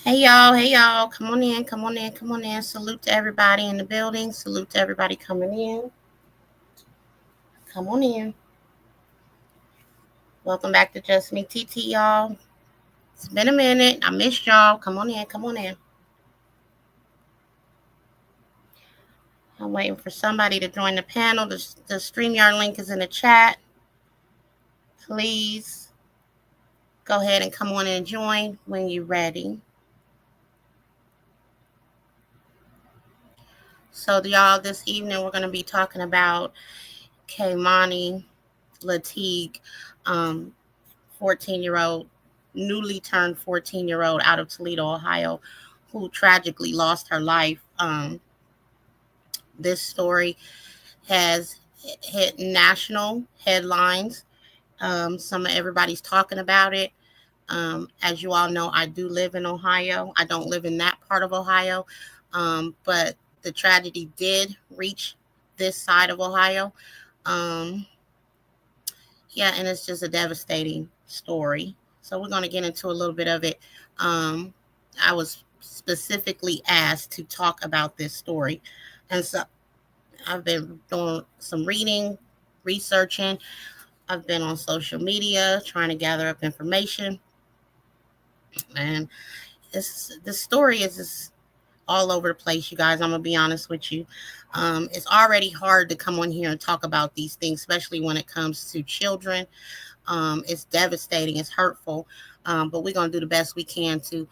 Hey y'all, come on in, come on in, come on in. Salute to everybody in the building. Salute to everybody coming in. Come on in. Welcome back to Jusme TT, y'all. It's been a minute. I missed y'all. Come on in, come on in. I'm waiting for somebody to join the panel. The StreamYard link is in the chat. Please go ahead and come on in and join when you're ready. So, y'all, this evening we're going to be talking about Kei'Mani Latigue, 14-year-old, newly turned 14-year-old out of Toledo, Ohio, who tragically lost her life. This story has hit national headlines. Some of everybody's talking about it. As you all know, I do live in Ohio. I don't live in that part of Ohio, but the tragedy did reach this side of Ohio. Yeah, and it's just a devastating story. So we're going to get into a little bit of it. I was specifically asked to talk about this story, and so I've been doing some reading, researching. I've been on social media trying to gather up information, and this story is just all over the place, you guys. I'm gonna be honest with you. It's already hard to come on here and talk about these things, especially when it comes to children. It's devastating, it's hurtful, but we're gonna do the best we can to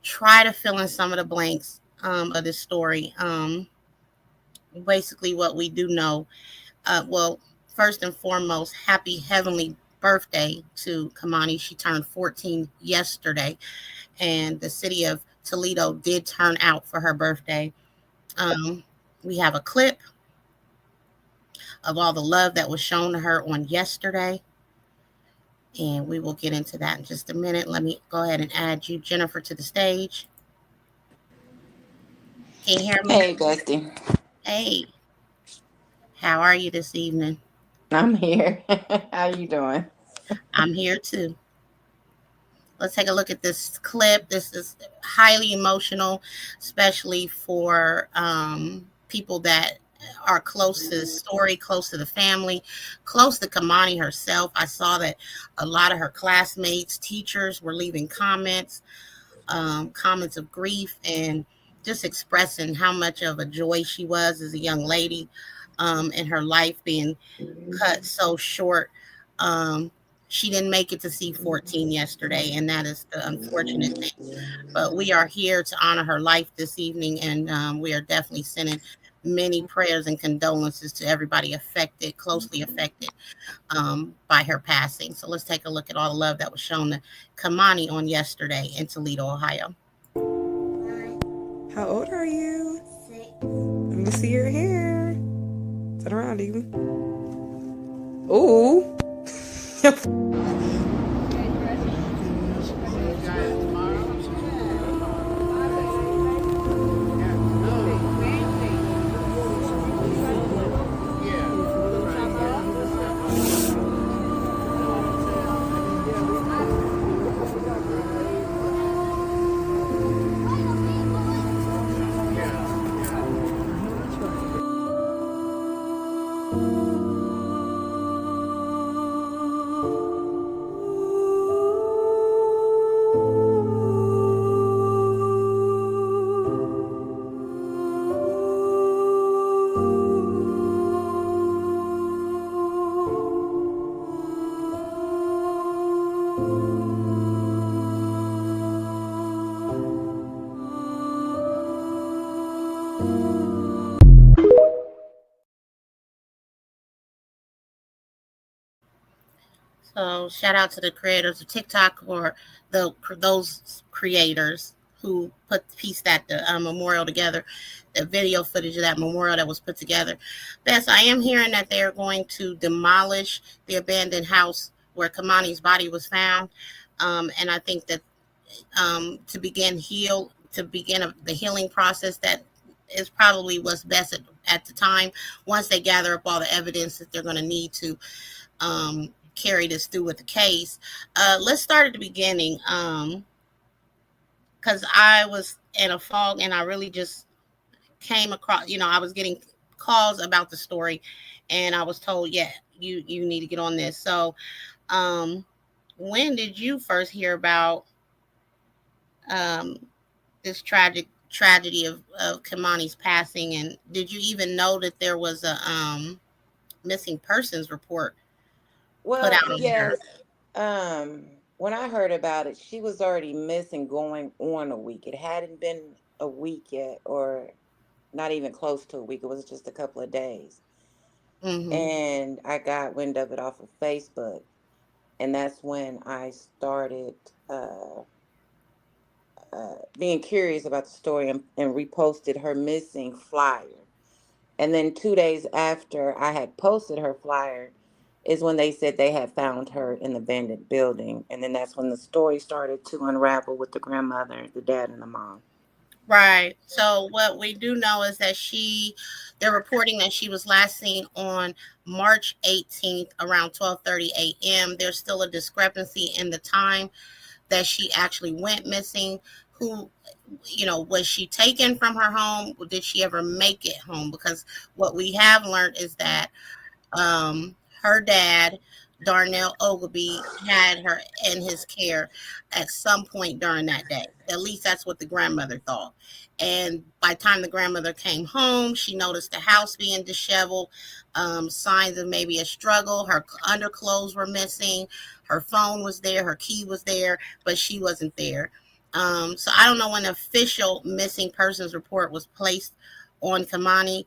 try to fill in some of the blanks of this story. Basically, what we do know. Well, first and foremost, happy heavenly birthday to Kei'Mani. She turned 14 yesterday, and the city of Toledo did turn out for her birthday. We have a clip of all the love that was shown to her on yesterday, and we will get into that in just a minute. Let me go ahead and add you, Jennifer, to the stage. Can you hear me? Hey, Bestie. Hey, how are you this evening? I'm here. How you doing? I'm here too. Let's take a look at this clip. This is highly emotional, especially for people that are close to the story, close to the family, close to Kei'Mani herself. I saw that a lot of her classmates, teachers were leaving comments, comments of grief, and just expressing how much of a joy she was as a young lady, and her life being cut so short. Um, she didn't make it to see 14 yesterday, and that is the unfortunate thing. But we are here to honor her life this evening, and we are definitely sending many prayers and condolences to everybody affected, closely affected, by her passing. So let's take a look at all the love that was shown to Kei'Mani on yesterday in Toledo, Ohio. How old are you? 6. Let me see your hair. Turn around, even. Ooh. So shout out to the creators of TikTok, or those creators who pieced that memorial together, the video footage of that memorial that was put together. Bess, I am hearing that they are going to demolish the abandoned house where Kei'Mani's body was found, and I think that to begin the healing process, that is probably what's best at the time. Once they gather up all the evidence that they're going to need to carry this through with the case. Let's start at the beginning. because I was in a fog and I really just came across, I was getting calls about the story, and I was told, yeah, you need to get on this. So, um, when did you first hear about um, this tragedy of Kei'Mani's passing, and did you even know that there was a missing persons report put Well, out on her? yes. When I heard about it, she was already missing going on a week. It hadn't been a week yet, or not even close to a week. It was just a couple of days. Mm-hmm. And I got wind of it off of Facebook. And that's when I started being curious about the story, and reposted her missing flyer. And then 2 days after I had posted her flyer is when they said they had found her in the abandoned building. And then that's when the story started to unravel with the grandmother, the dad, and the mom. Right. So what we do know is that they're reporting that she was last seen on March 18th around 12:30 a.m. There's still a discrepancy in the time that she actually went missing. Who, was she taken from her home? Or did she ever make it home? Because what we have learned is that her dad, Darnell Ogilvy, had her in his care at some point during that day. At least that's what the grandmother thought. And by the time the grandmother came home, she noticed the house being disheveled, signs of maybe a struggle. Her underclothes were missing. Her phone was there. Her key was there, but she wasn't there. So I don't know when the official missing persons report was placed on Kei'Mani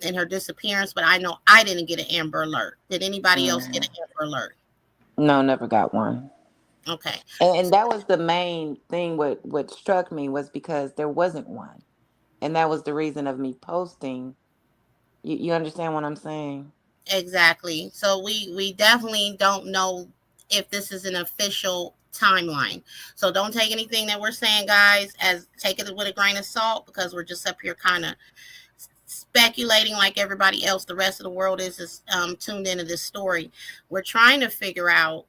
in her disappearance, but I know I didn't get an Amber Alert. Did anybody else get Mm. an Amber Alert? No, never got one. Okay. And that was the main thing. What struck me was because there wasn't one. And that was the reason of me posting. You understand what I'm saying? Exactly. So we definitely don't know if this is an official timeline. So don't take anything that we're saying, guys, as take it with a grain of salt, because we're just up here kind of speculating like everybody else. The rest of the world is tuned into this story. We're trying to figure out,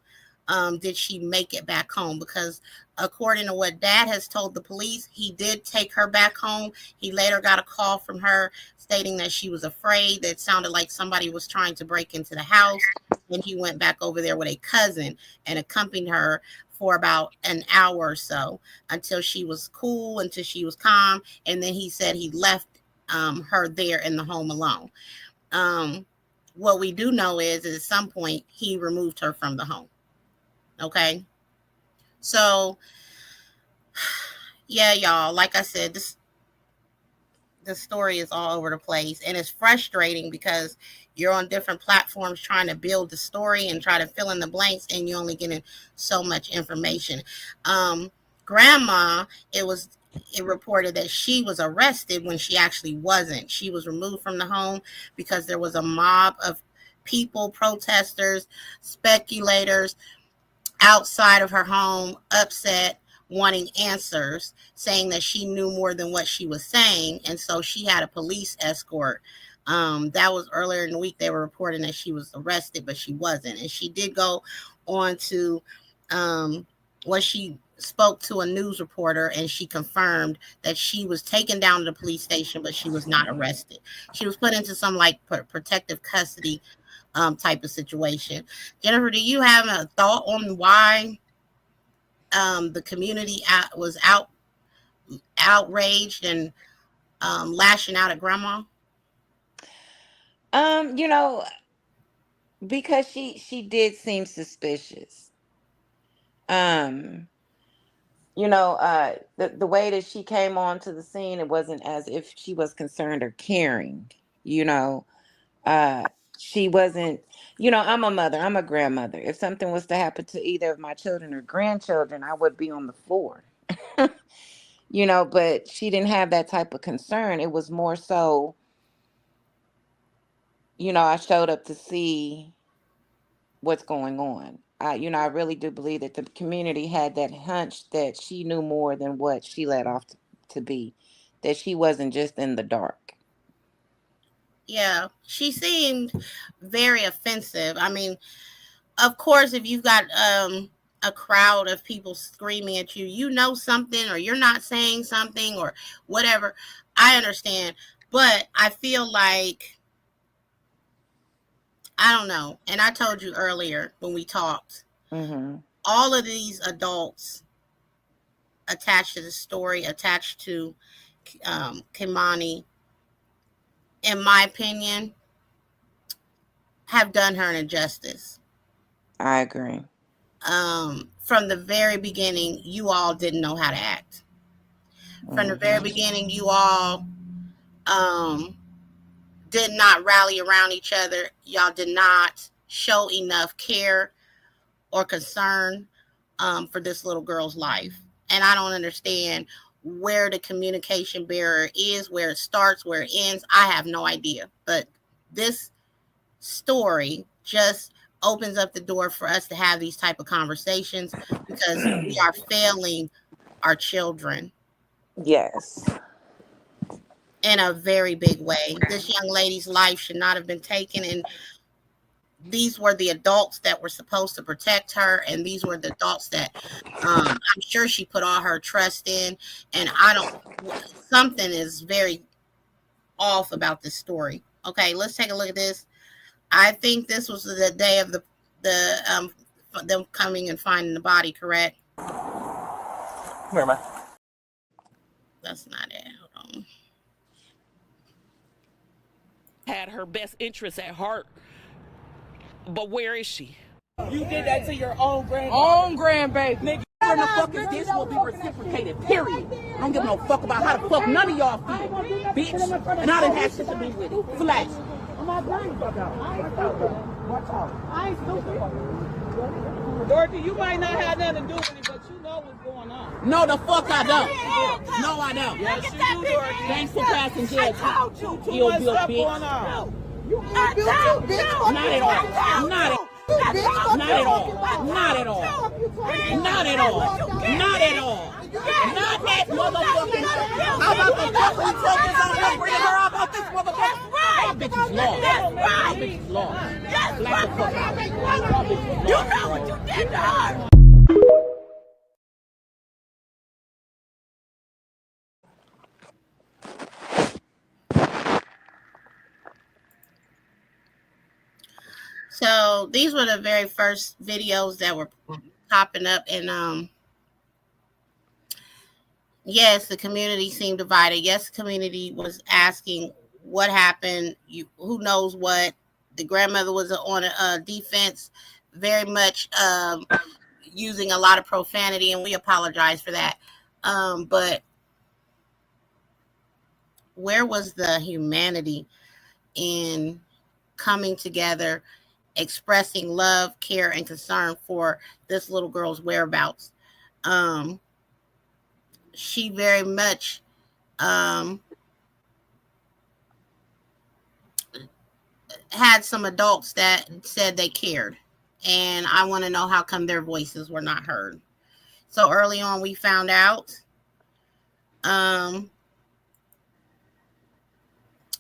did she make it back home? Because according to what Dad has told the police, he did take her back home. He later got a call from her stating that she was afraid. That sounded like somebody was trying to break into the house. And he went back over there with a cousin and accompanied her for about an hour or so until she was cool, until she was calm. And then he said he left her there in the home alone. Um, what we do know is at some point he removed her from the home. Okay. So, yeah, y'all, like I said, this story is all over the place, and it's frustrating because you're on different platforms trying to build the story and try to fill in the blanks, and you're only getting so much information. um Grandma, it reported that she was arrested when she actually wasn't. She was removed from the home because there was a mob of people, protesters, speculators outside of her home, upset, wanting answers, saying that she knew more than what she was saying. And so she had a police escort. That was earlier in the week. They were reporting that she was arrested, but she wasn't. And she did go on to, what she spoke to a news reporter, and she confirmed that she was taken down to the police station, but she was not arrested. She was put into some like protective custody type of situation. Jennifer, do you have a thought on why the community was outraged and lashing out at Grandma? You know, because she did seem suspicious. Um, the way that she came onto the scene, it wasn't as if she was concerned or caring. You know, uh, she wasn't. I'm a mother. I'm a grandmother. If something was to happen to either of my children or grandchildren, I would be on the floor. But she didn't have that type of concern. It was more so, I showed up to see what's going on. I really do believe that the community had that hunch that she knew more than what she let off to be, that she wasn't just in the dark. Yeah, she seemed very offensive. I mean, of course, if you've got a crowd of people screaming at you, you know something, or you're not saying something, or whatever. I understand. But I feel like, I don't know. And I told you earlier when we talked, all of these adults attached to the story, attached to Kei'Mani, in my opinion, have done her an injustice. I agree. From the very beginning, you all didn't know how to act. From the very beginning, you all did not rally around each other. Y'all did not show enough care or concern for this little girl's life. And I don't understand where the communication barrier is, where it starts, where it ends. I have no idea. But this story just opens up the door for us to have these type of conversations, because we are failing our children. Yes. In a very big way. This young lady's life should not have been taken, and these were the adults that were supposed to protect her, and these were the adults that I'm sure she put all her trust in. And something is very off about this story. Okay, let's take a look at this. I think this was the day of them coming and finding the body, correct? Where am I? That's not it. Hold on. Had her best interests at heart, but where is she? You did that to your own grandbaby. Own grandbaby. Nigga, where the fuck is this will be reciprocated, period. I don't give no fuck about how the fuck none of y'all feel, bitch. And I didn't have shit to do with it. Flash. I ain't stupid. Dorothy, you might not have nothing to do with it, but you know what's going on. No, the fuck I don't. No, I don't. Yes, you do, Dorothy. Thanks for passing judgment. I told you. Too much stuff going on. I told you. Not at all. Not at all. Not at all. Not at all. Not at all. Not at all. Not that motherfucking. How about the fuck we focus on her bringing her up about this motherfucker? Y'all bitches lost. Y'all bitches lost. Black the fuck out. Y'all bitches lost. You know what you did to her. So these were the very first videos that were popping up, and yes, the community seemed divided. Yes, the community was asking what happened. Who knows what? The grandmother was on a defense, very much using a lot of profanity, and we apologize for that. But where was the humanity in coming together, expressing love, care, and concern for this little girl's whereabouts? She very much had some adults that said they cared, and I want to know how come their voices were not heard. So early on, we found out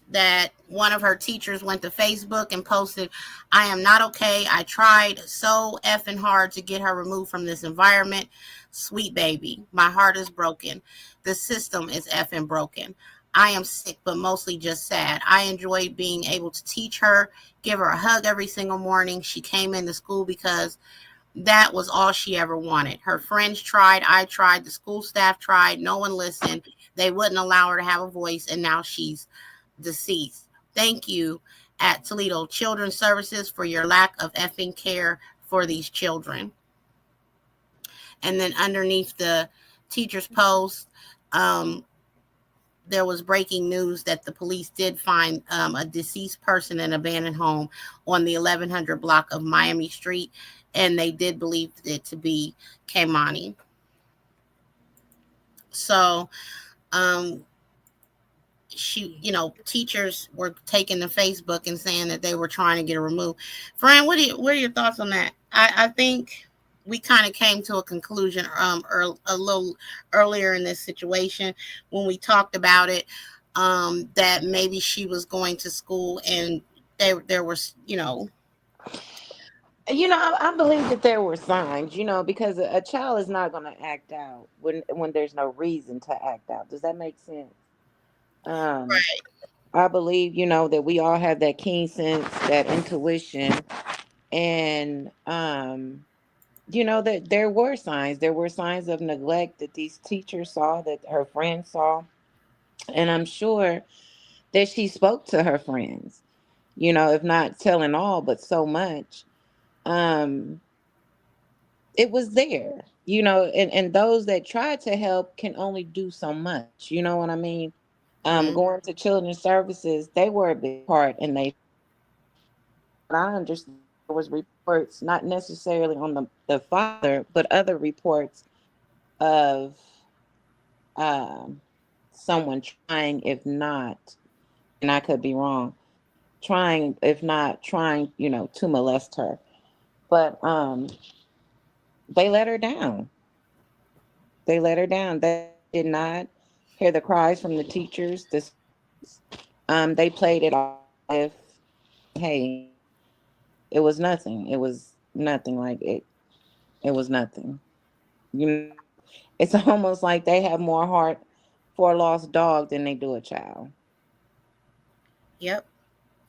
that one of her teachers went to Facebook and posted, "I am not okay. I tried so effing hard to get her removed from this environment. Sweet baby, my heart is broken. The system is effing broken. I am sick, but mostly just sad. I enjoyed being able to teach her, give her a hug every single morning. She came into school because that was all she ever wanted. Her friends tried, I tried, the school staff tried. No one listened. They wouldn't allow her to have a voice, and now she's deceased. Thank you at Toledo Children's Services for your lack of effing care for these children." And then underneath the teacher's post, there was breaking news that the police did find a deceased person in an abandoned home on the 1100 block of Miami Street, and they did believe it to be Kei'Mani. So, teachers were taking to Facebook and saying that they were trying to get her removed. Fran, what are your thoughts on that? I think we kind of came to a conclusion a little earlier in this situation when we talked about it, that maybe she was going to school and there was, I believe that there were signs, because a child is not going to act out when there's no reason to act out. Does that make sense? Um, Right. I believe, that we all have that keen sense, that intuition, and that there were signs. There were signs of neglect that these teachers saw, that her friends saw, and I'm sure that she spoke to her friends. If not telling all, but so much. Um, it was there, and those that tried to help can only do so much. You know what I mean? Mm-hmm. Going to children's services, they were a big part, and I understand there was reports, not necessarily on the father, but other reports of um, someone trying, if not, and I could be wrong, trying, if not trying, to molest her. But they let her down. They let her down. They did not hear the cries from the teachers. They played it off if, hey, it was nothing. It was nothing. Like it. It was nothing. It's almost like they have more heart for a lost dog than they do a child. Yep.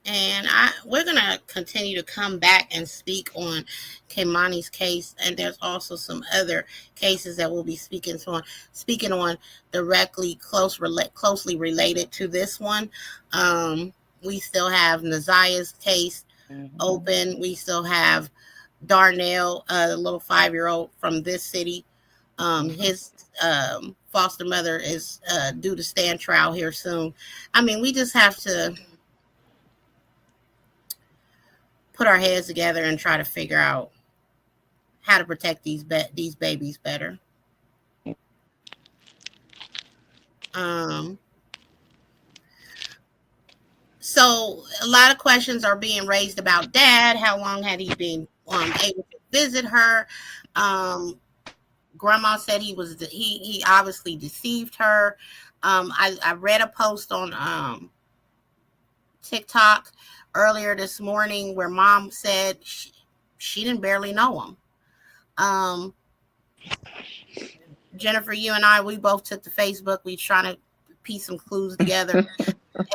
And we're gonna continue to come back and speak on Kei'Mani's case, and there's also some other cases that we'll be speaking on directly closely related to this one. We still have Naziah's case Hmm. open. We still have Darnell, the little 5-year old from this city. Hmm. His foster mother is due to stand trial here soon. I mean, we just have to put our heads together and try to figure out how to protect these babies better. Um, so a lot of questions are being raised about dad. How long had he been able to visit her? Um, Grandma said he obviously deceived her. I read a post on TikTok earlier this morning where mom said she didn't barely know him. Um, Jennifer, you and I, we both took to Facebook. We trying to piece some clues together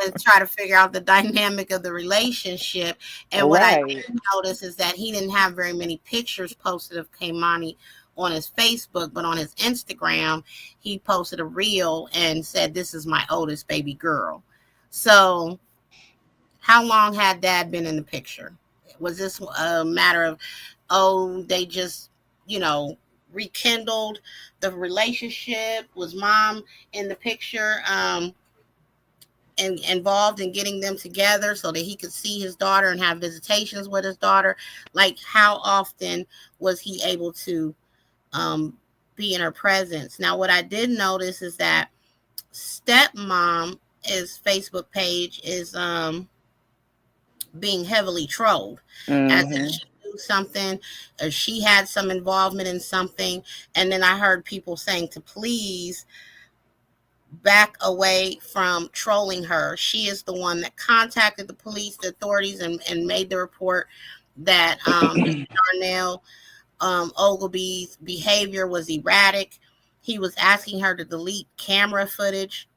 and try to figure out the dynamic of the relationship. And what I Right. did notice is that he didn't have very many pictures posted of Kei'Mani on his Facebook, but on his Instagram, he posted a reel and said, "This is my oldest baby girl." So, how long had dad been in the picture? Was this a matter of, oh, they just, you know, rekindled the relationship? Was mom in the picture? And involved in getting them together so that he could see his daughter and have visitations with his daughter? Like, how often was he able to um, be in her presence? Now, what I did notice is that stepmom is Facebook page is being heavily trolled, as if Hmm. she knew something or she had some involvement in something. And then I heard people saying to please back away from trolling her. She is the one that contacted the police, the authorities, and made the report that Mr. Darnell Ogilvy's behavior was erratic. He was asking her to delete camera footage.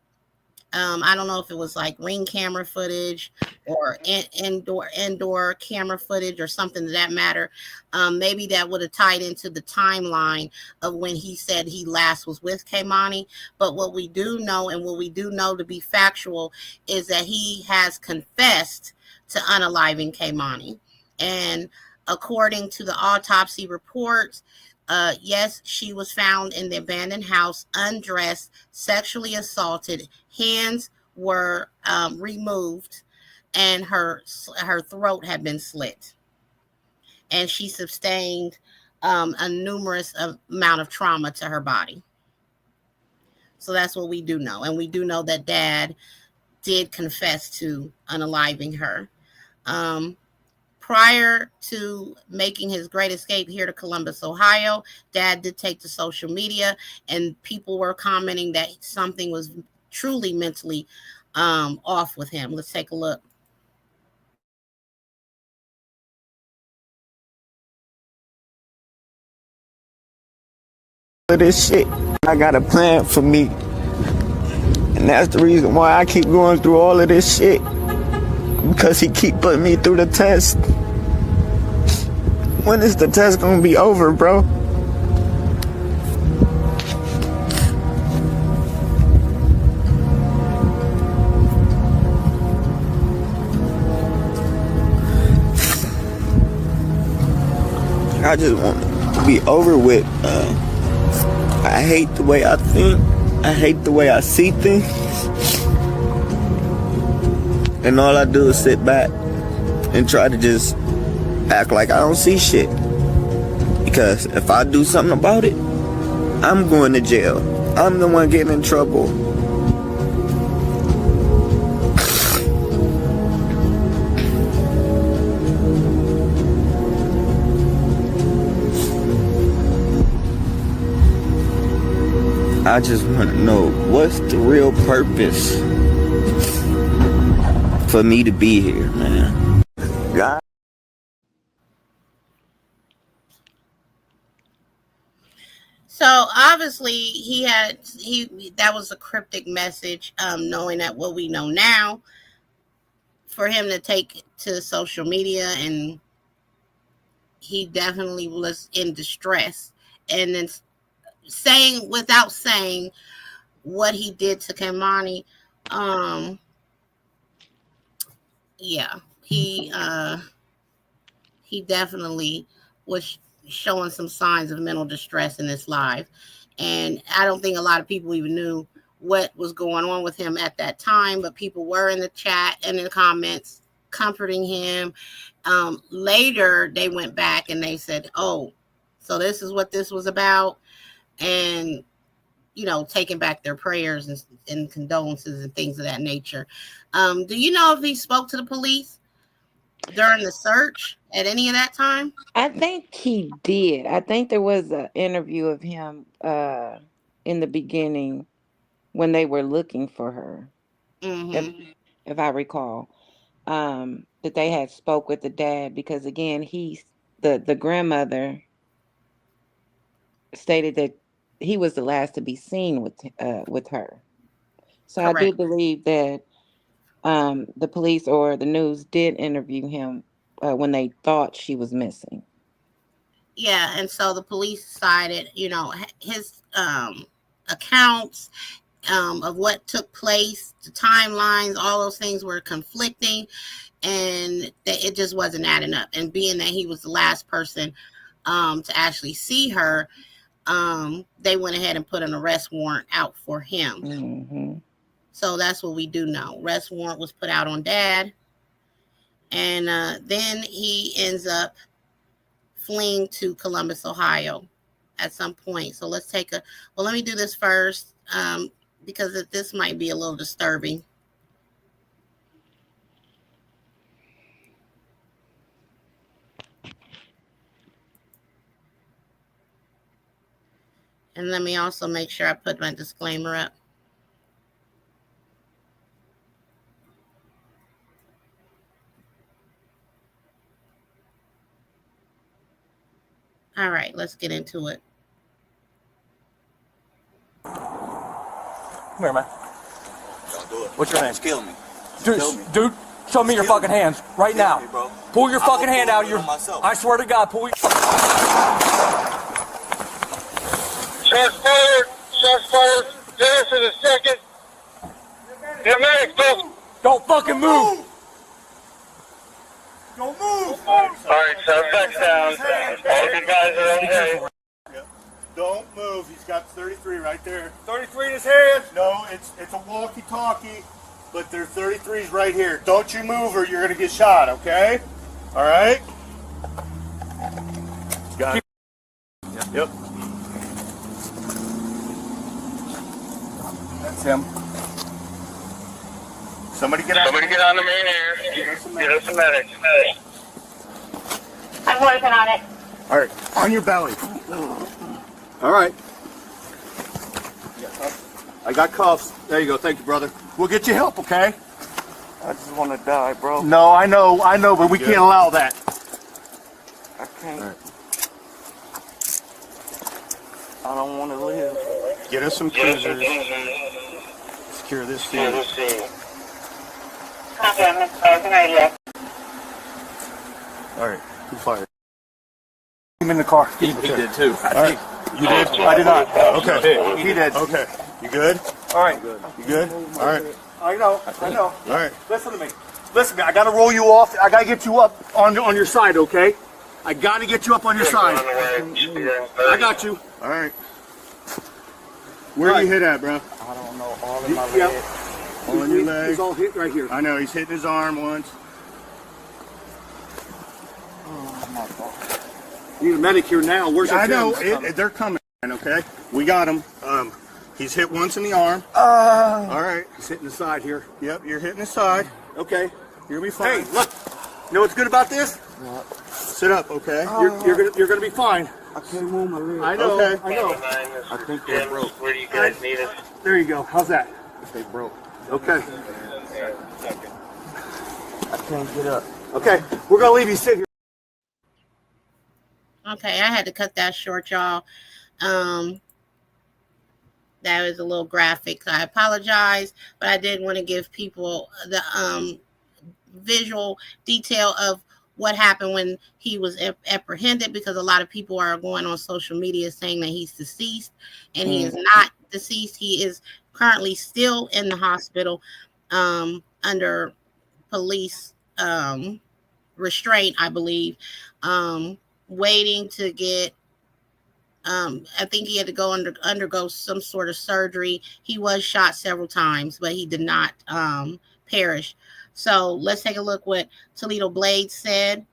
I don't know if it was like ring camera footage or indoor camera footage or something to that matter. Maybe that would have tied into the timeline of when he said he last was with Kei'Mani. But what we do know, and what we do know to be factual, is that he has confessed to unaliving Kei'Mani. And according to the autopsy reports, yes, she was found in the abandoned house, undressed, sexually assaulted. Hands were removed, and her throat had been slit, and she sustained a numerous amount of trauma to her body. So that's what we do know, and we do know that dad did confess to unaliving her. Um, Prior to making his great escape here to Columbus, Ohio, dad did take to social media, and people were commenting that something was truly mentally off with him. Let's take a look. of this shit. I got a plan for me. And that's the reason why I keep going through all of this shit. Because he keep putting me through the test. When is the test gonna be over, bro? I just want it to be over with. I hate the way I think. I hate the way I see things. And all I do is sit back and try to just act like I don't see shit. Because if I do something about it, I'm going to jail. I'm the one getting in trouble. I just want to know what's the real purpose for me to be here, man. God. So obviously that was a cryptic message, knowing that what we know now, for him to take to social media, and he definitely was in distress, and then saying without saying what he did to Kei'Mani. Yeah, he definitely was showing some signs of mental distress in his life, and I don't think a lot of people even knew what was going on with him at that time, but people were in the chat and in the comments comforting him. Later they went back and they said, oh, so this is what this was about, and taking back their prayers and condolences and things of that nature. Do you know if he spoke to the police during the search at any of that time? I think he did. I think there was an interview of him in the beginning when they were looking for her, if I recall, that they had spoke with the dad, because again, the grandmother stated that he was the last to be seen with her. So Correct. I do believe that the police or the news did interview him when they thought she was missing. Yeah, and so the police decided, his accounts of what took place, the timelines, all those things were conflicting, and it just wasn't adding up. And being that he was the last person to actually see her, they went ahead and put an arrest warrant out for him. Mm-hmm. So that's what we do know. Arrest warrant was put out on Dad, and then he ends up fleeing to Columbus, Ohio at some point. So let's let me do this first, because this might be a little disturbing. And let me also make sure I put my disclaimer up. All right, let's get into it. Come here, man. Don't do it. What's your name? It's killing me. Dude, show me your fucking hands right now. Me, bro. Pull your fucking hand out of your. I swear to God, pull your. Shots fired. Shots fired. Dennis in a second. Don't fucking move. Don't move. Alright, suspect's down. All you guys are okay. Don't move. He's got 33 right there. 33 in his hand. No, it's a walkie-talkie, but there are 33s right here. Don't you move or you're going to get shot, okay? All right? Got it. Yep. That's him. Somebody get out. Somebody get on the main air. Get us a medic. I'm working on it. All right, on your belly. All right. I got cuffs. There you go. Thank you, brother. We'll get you help, okay? I just want to die, bro. No, I know, but we can't allow that. I can't. All right. I don't want to live. Get us some cruisers. Secure this scene. All right, who fired? I'm in the car. He did too. All right. You did? I did not. Okay. He did. Okay. You good? All right. You good? All right. I know. All right. Listen to me. Listen, I gotta roll you off. I gotta get you up on your side, okay? I gotta get you up on your side. I got you. All right. Where you hit at, bro? I don't know. All in my leg. All in your leg. He's all hit right here. I know. He's hitting his arm once. Oh my God. You need a medic here now. Where's your I know. Tim's? They're coming. Okay. We got him. He's hit once in the arm. All right. He's hitting the side here. Yep. You're hitting the side. Okay. You'll be fine. Hey, look. You know what's good about this? Sit up. Okay. You're gonna be fine. I can't move my leg. I know. Okay. I know. I think they broke. Where do you guys need us? There you go. How's that? They broke. Okay. I can't get up. Okay. We're gonna leave you sit here. Okay, I had to cut that short, y'all. That was a little graphic. So I apologize, but I did want to give people the visual detail of what happened when he was apprehended, because a lot of people are going on social media saying that he's deceased, and he is not deceased. He is currently still in the hospital under police restraint, I believe, waiting to get I think he had to go undergo some sort of surgery. He was shot several times, but he did not perish. So let's take a look what Toledo Blade said.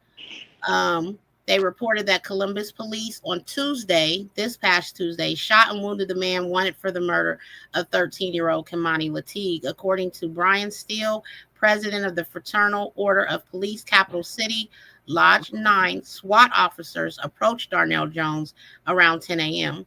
They reported that Columbus police on Tuesday, this past Tuesday, shot and wounded the man wanted for the murder of 13-year-old Kei'Mani Latigue. According to Brian Steele, president of the Fraternal Order of Police Capital City, Lodge 9 SWAT officers approached Darnell Jones around 10 a.m.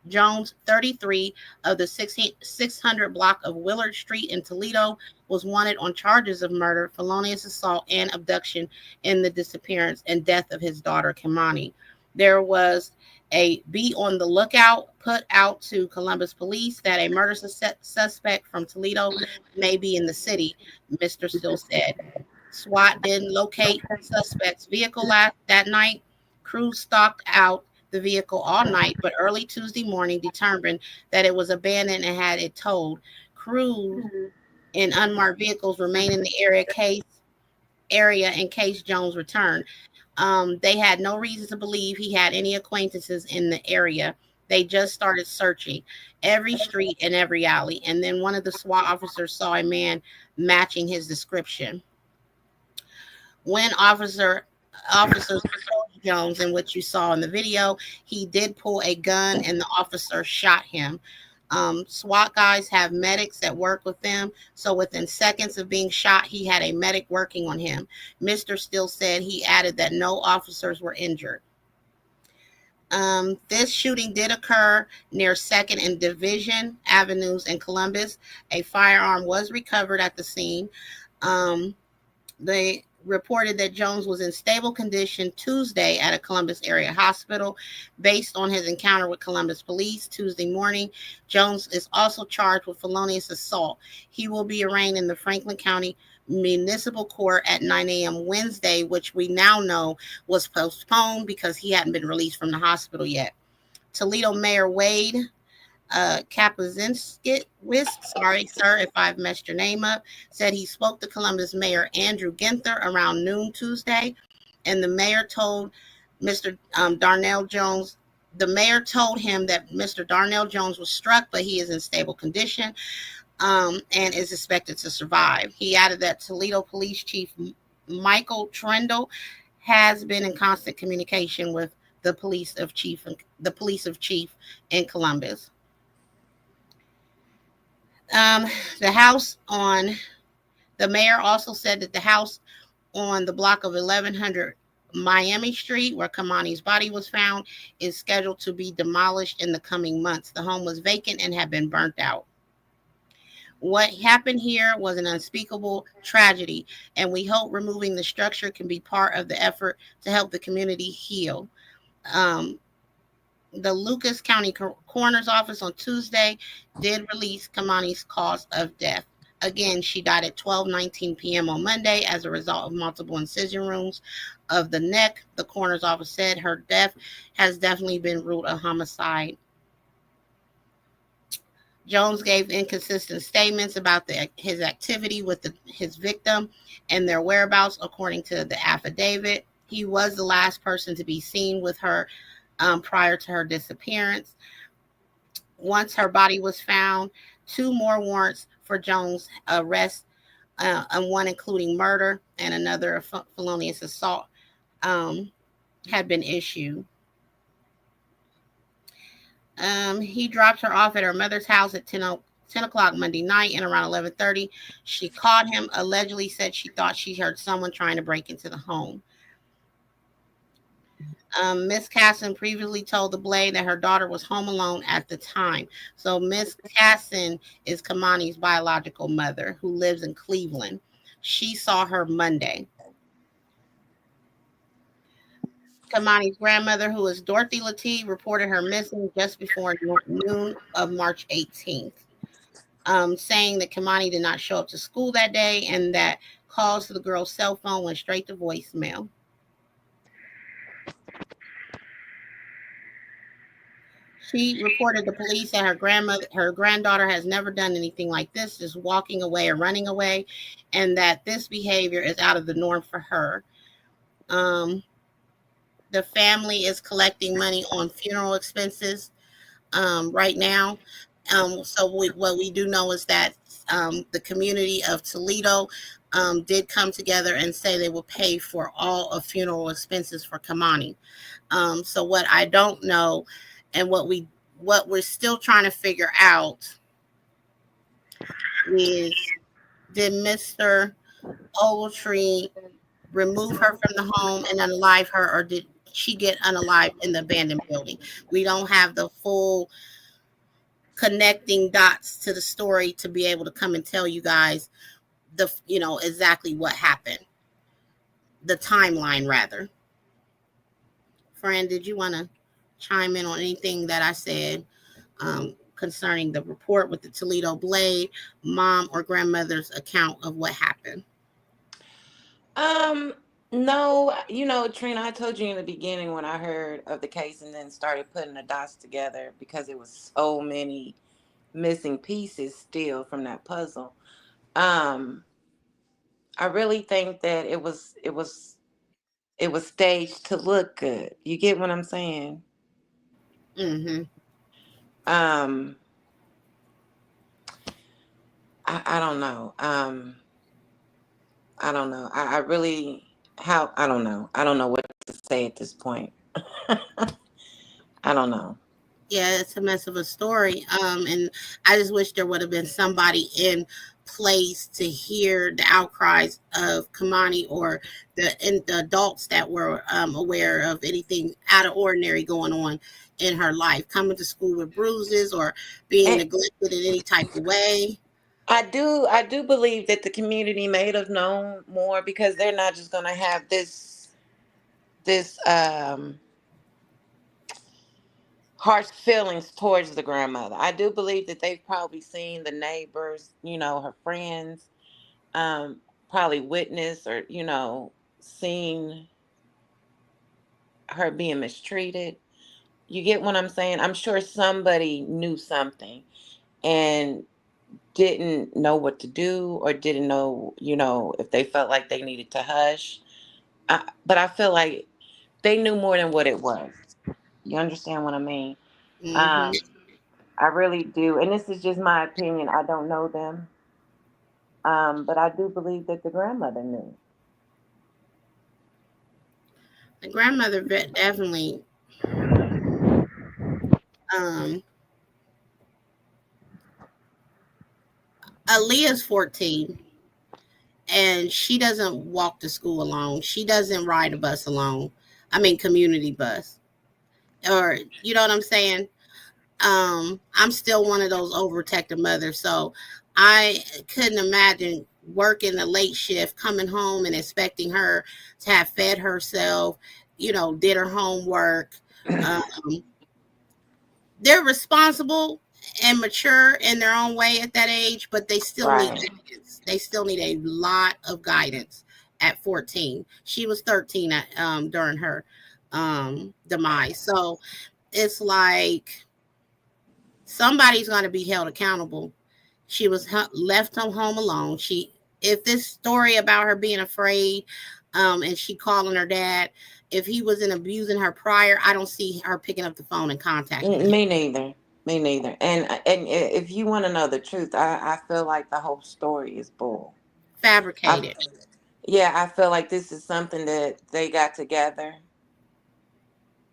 Jones, 33, of the 600 block of Willard Street in Toledo, was wanted on charges of murder, felonious assault, and abduction in the disappearance and death of his daughter, Kei'Mani. There was a be on the lookout put out to Columbus police that a murder suspect from Toledo may be in the city, Mr. Steele said. SWAT didn't locate the suspect's vehicle that night. Crews stalked out the vehicle all night, but early Tuesday morning determined that it was abandoned and had it towed. Crews in unmarked vehicles remain in the area in case Jones returned. They had no reason to believe he had any acquaintances in the area. They just started searching every street and every alley, and then one of the SWAT officers saw a man matching his description. When officers approached Jones, in what you saw in the video, he did pull a gun and the officer shot him. SWAT guys have medics that work with them, so within seconds of being shot, he had a medic working on him. Mr. Steele said he added that no officers were injured. This shooting did occur near 2nd and Division Avenues in Columbus. A firearm was recovered at the scene. They reported that Jones was in stable condition Tuesday at a Columbus area hospital. Based on his encounter with Columbus police Tuesday morning, Jones is also charged with felonious assault. He will be arraigned in the Franklin County Municipal Court at 9 a.m. Wednesday, which we now know was postponed because he hadn't been released from the hospital yet. Toledo Mayor Wade Kapazinskis, sorry, sir, if I've messed your name up, said he spoke to Columbus Mayor Andrew Ginther around noon Tuesday, and the mayor told Mr. Darnell Jones, the mayor told him that Mr. Darnell Jones was struck, but he is in stable condition and is expected to survive. He added that Toledo Police Chief Michael Trendle has been in constant communication with the police of chief in Columbus. The mayor also said that the house on the block of 1100 Miami Street, where Kei'Mani's body was found, is scheduled to be demolished in the coming months. The home was vacant and had been burnt out. What happened here was an unspeakable tragedy, and we hope removing the structure can be part of the effort to help the community heal. The Lucas County Coroner's Office on Tuesday did release Kei'Mani's cause of death. Again, she died at 12:19 p.m. on Monday as a result of multiple incision wounds of the neck. The coroner's office said her death has definitely been ruled a homicide. Jones gave inconsistent statements about his activity with his victim and their whereabouts, according to the affidavit. He was the last person to be seen with her prior to her disappearance. Once her body was found, 2 more warrants for Jones' arrest, and one including murder and another felonious assault, had been issued. He dropped her off at her mother's house at 10 o'clock Monday night, and around 11:30, she called him, allegedly said she thought she heard someone trying to break into the home. Miss Casson previously told the Blade that her daughter was home alone at the time. So Miss Casson is Kei'Mani's biological mother, who lives in Cleveland. She saw her Monday. Kei'Mani's grandmother, who is Dorothy Latigue, reported her missing just before noon of March 18th, saying that Kei'Mani did not show up to school that day and that calls to the girl's cell phone went straight to voicemail. She reported to police that her granddaughter has never done anything like this, just walking away or running away, and that this behavior is out of the norm for her. The family is collecting money on funeral expenses right now. So what we do know is that the community of Toledo did come together and say they will pay for all of funeral expenses for Kei'Mani. So what I don't know, and what we're still trying to figure out, is, did Mr. Ogletree remove her from the home and unalive her, or did she get unalived in the abandoned building? We don't have the full connecting dots to the story to be able to come and tell you guys exactly what happened, the timeline rather. Fran, did you want to chime in on anything that I said concerning the report with the Toledo Blade, mom or grandmother's account of what happened? No, Trina, I told you in the beginning when I heard of the case and then started putting the dots together, because it was so many missing pieces still from that puzzle. I really think that it was staged to look good. You get what I'm saying? Mm-hmm. I don't know. I don't know. I really, I don't know. I don't know what to say at this point. I don't know. Yeah, it's a mess of a story. And I just wish there would have been somebody in place to hear the outcries of Kei'Mani, or the adults that were aware of anything out of ordinary going on in her life, coming to school with bruises or being neglected in any type of way. I do believe that the community may have known more, because they're not just going to have this harsh feelings towards the grandmother. I do believe that they've probably seen the neighbors, her friends, probably witnessed or, seen her being mistreated. You get what I'm saying? I'm sure somebody knew something and didn't know what to do, or didn't know, if they felt like they needed to hush. But I feel like they knew more than what it was. You understand what I mean? Mm-hmm. I really do. And this is just my opinion. I don't know them. But I do believe that the grandmother knew. The grandmother definitely Aaliyah's 14, and she doesn't walk to school alone. She doesn't ride a bus alone. I mean, community bus. Or, you know what I'm saying? I'm still one of those overprotective mothers, so I couldn't imagine working the late shift, coming home and expecting her to have fed herself, did her homework, they're responsible and mature in their own way at that age, but they still need Right. guidance. They still need a lot of guidance at 14. She was 13 at, during her demise. So it's like somebody's going to be held accountable. She was left home alone. If this story about her being afraid, and she calling her dad, if he wasn't abusing her prior, I don't see her picking up the phone and contacting him. Me neither. Me neither. And if you want to know the truth, I feel like the whole story is bull. I, Fabricated. yeah, I feel like this is something that they got together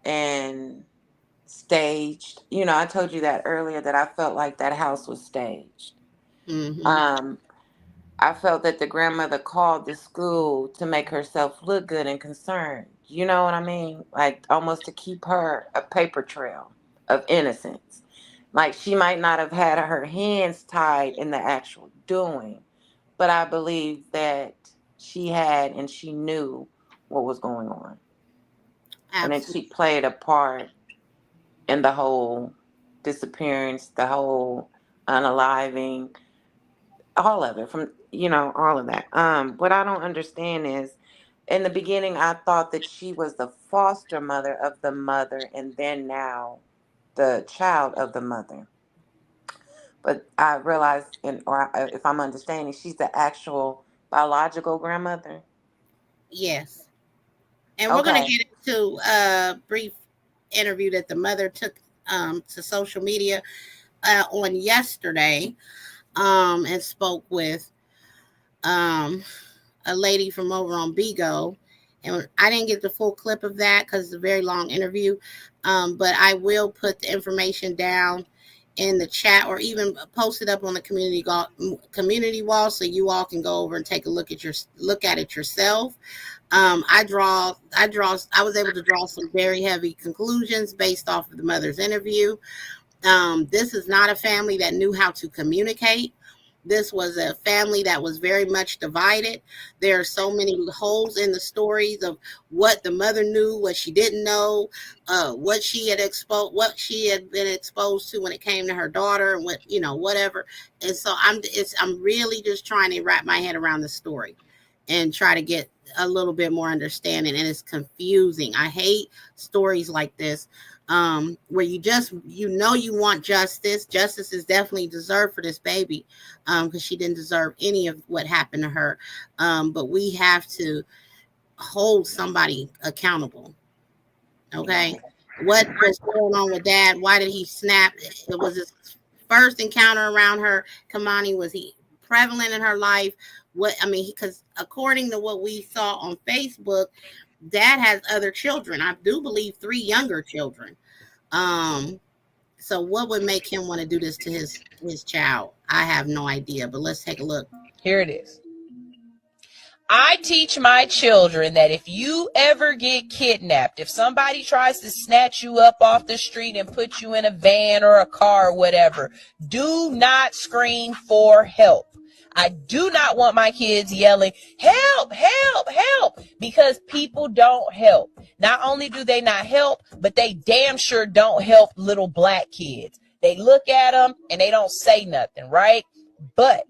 and staged. You know, I told you that earlier, that I felt like that house was staged. Mm-hmm. Um, I felt that the grandmother called the school to make herself look good and concerned. You know what I mean? Like almost to keep her a paper trail of innocence. Like she might not have had her hands tied in the actual doing, but I believe that she had and she knew what was going on. And that she Absolutely. played a part in the whole disappearance, the whole unaliving, all of it, from all of that. What I don't understand is, in the beginning I thought that she was the foster mother of the mother, and then now the child of the mother. But I realized, if I'm understanding, she's the actual biological grandmother. Yes. And we're going to Okay. get into a brief interview that the mother took to social media on yesterday, and spoke with um, a lady from over on Bigo. And I didn't get the full clip of that because it's a very long interview. But I will put the information down in the chat, or even post it up on the community wall, so you all can go over and take a look at it yourself. I was able to draw some very heavy conclusions based off of the mother's interview. This is not a family that knew how to communicate. This was a family that was very much divided. There are so many holes in the stories of what the mother knew, what she didn't know, what she had been exposed to when it came to her daughter, and whatever. And so I'm really just trying to wrap my head around the story and try to get a little bit more understanding. And it's confusing. I hate stories like this, where you want justice. Justice is definitely deserved for this baby, because she didn't deserve any of what happened to her. But we have to hold somebody accountable. Okay, what was going on with dad? Why did he snap? It was his first encounter around her. Kei'Mani, was he prevalent in her life? Because according to what we saw on Facebook, dad has other children. I do believe 3 younger children. So what would make him want to do this to his child? I have no idea, but let's take a look. Here it is. I teach my children that if you ever get kidnapped, if somebody tries to snatch you up off the street and put you in a van or a car or whatever, do not scream for help. I do not want my kids yelling, help, help, help, because people don't help. Not only do they not help, but they damn sure don't help little black kids. They look at them and they don't say nothing, right? But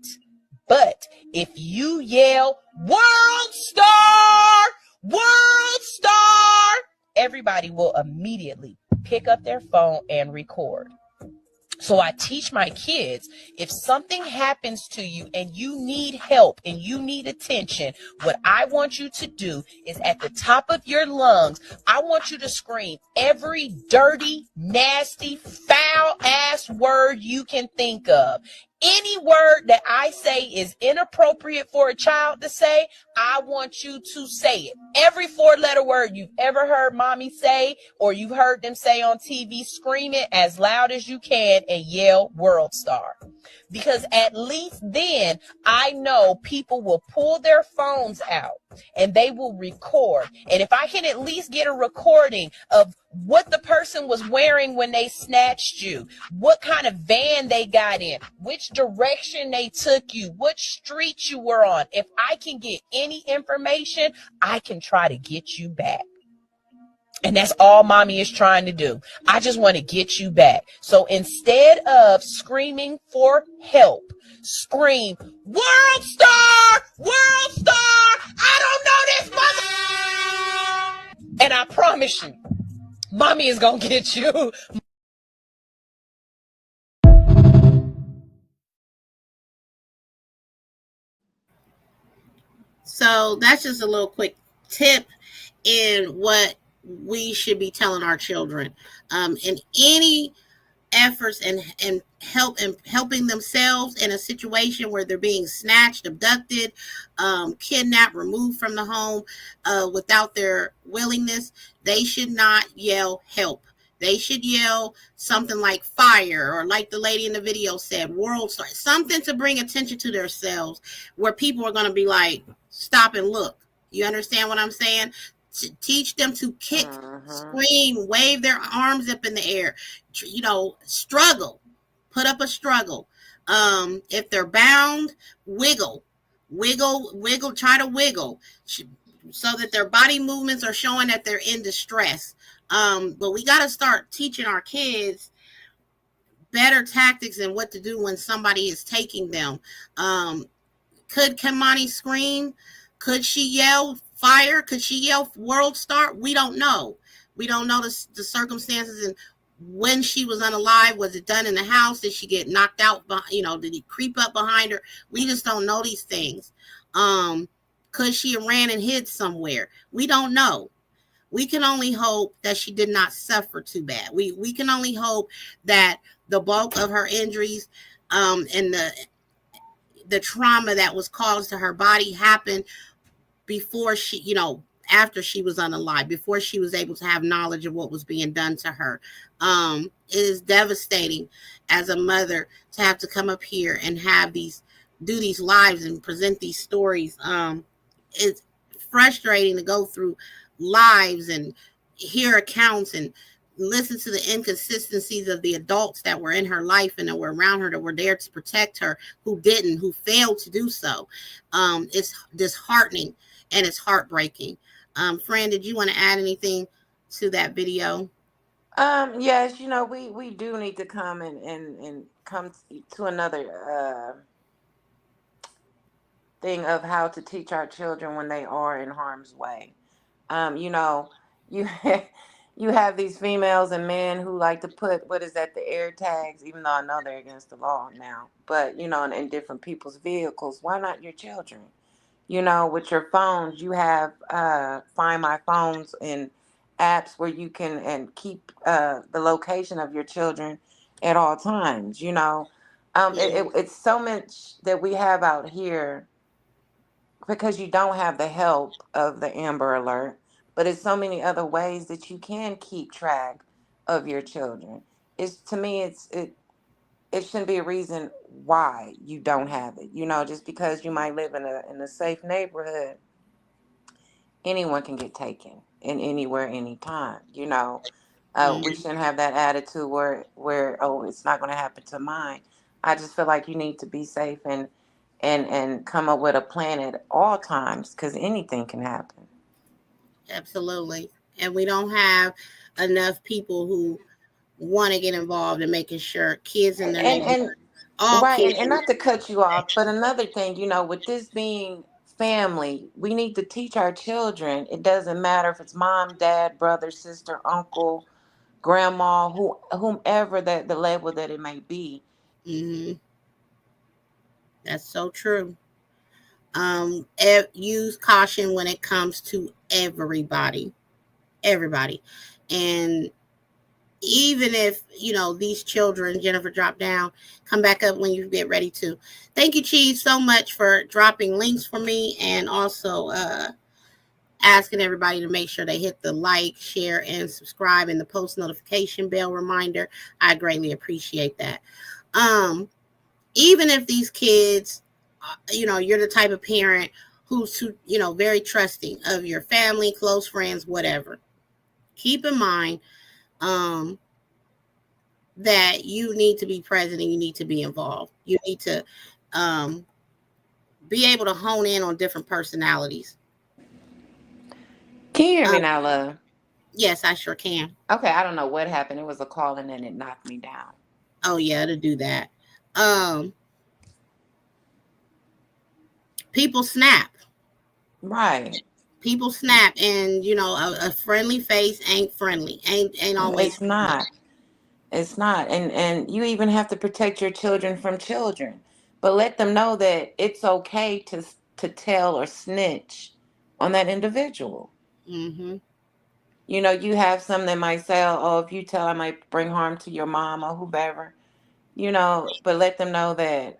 if you yell, world star, everybody will immediately pick up their phone and record. So I teach my kids, if something happens to you and you need help and you need attention, what I want you to do is, at the top of your lungs, I want you to scream every dirty, nasty, foul ass word you can think of. Any word that I say is inappropriate for a child to say, I want you to say it. Every 4-letter word you've ever heard mommy say, or you've heard them say on TV, scream it as loud as you can and yell world star. Because at least then I know people will pull their phones out and they will record. And if I can at least get a recording of what the person was wearing when they snatched you, what kind of van they got in, which direction they took you, what street you were on, if I can get any information, I can try to get you back. And that's all mommy is trying to do. I just want to get you back. So instead of screaming for help, scream, World Star! World Star! I don't know this mother! And I promise you, mommy is going to get you. So that's just a little quick tip in what we should be telling our children. In any efforts and helping themselves in a situation where they're being snatched, abducted, kidnapped, removed from the home without their willingness, they should not yell help. They should yell something like fire, or like the lady in the video said, world star, something to bring attention to themselves, where people are going to be like, stop and look. You understand what I'm saying? To teach them to kick, scream, wave their arms up in the air, struggle, put up a struggle. If they're bound, wiggle, try to wiggle so that their body movements are showing that they're in distress. But we got to start teaching our kids better tactics and what to do when somebody is taking them. Could Kei'Mani scream? Could she yell fire? Could she yell world star? We don't know. We don't know the circumstances and when she was unalive. Was it done in the house? Did she get knocked out? Did he creep up behind her? We just don't know these things. Could she have ran and hid somewhere? We don't know. We can only hope that she did not suffer too bad. We can only hope that the bulk of her injuries and the trauma that was caused to her body happened before she, after she was unalive, before she was able to have knowledge of what was being done to her. It is devastating as a mother to have to come up here and do these lives and present these stories. It's frustrating to go through lives and hear accounts and listen to the inconsistencies of the adults that were in her life and that were around her, that were there to protect her, who failed to do so. It's disheartening and it's heartbreaking. Fran, did you want to add anything to that video? Yes, we do need to come and come to another thing of how to teach our children when they are in harm's way. You you have these females and men who like to put, the air tags, even though I know they're against the law now, but in different people's vehicles. Why not your children? With your phones, you have Find My Phones and apps where you can and keep the location of your children at all times. It's so much that we have out here because you don't have the help of the Amber Alert, but it's so many other ways that you can keep track of your children. To me, it shouldn't be a reason why you don't have it. Just because you might live in a safe neighborhood, anyone can get taken in anywhere, anytime. We shouldn't have that attitude where it's not going to happen to mine. I just feel like you need to be safe and come up with a plan at all times, because anything can happen. Absolutely. And we don't have enough people who want to get involved in making sure kids in their neighborhood, and not to cut you off, but another thing, with this being family, we need to teach our children. It doesn't matter if it's mom, dad, brother, sister, uncle, grandma, whomever that the label that it may be. Mm-hmm. That's so true. Use caution when it comes to everybody, and even if these children, Jennifer, drop down, come back up when you get ready to. Thank you, Cheese, so much for dropping links for me, and also asking everybody to make sure they hit the like, share, and subscribe, and the post notification bell reminder. I greatly appreciate that. Even if these kids, you're the type of parent who's very trusting of your family, close friends, whatever, keep in mind that you need to be present and you need to be involved. You need to be able to hone in on different personalities. Can you hear me now, love? Yes, I sure can. Okay, I don't know what happened. It was a call and then it knocked me down. Oh yeah, to do that. People snap. Right. People snap, and you know, a friendly face ain't friendly. Ain't always It's friendly. not. It's not. And you even have to protect your children from children. But let them know that it's okay to tell or snitch on that individual. Mm-hmm. You know, you have some that might say, oh, if you tell, I might bring harm to your mom or whoever. You know, but let them know that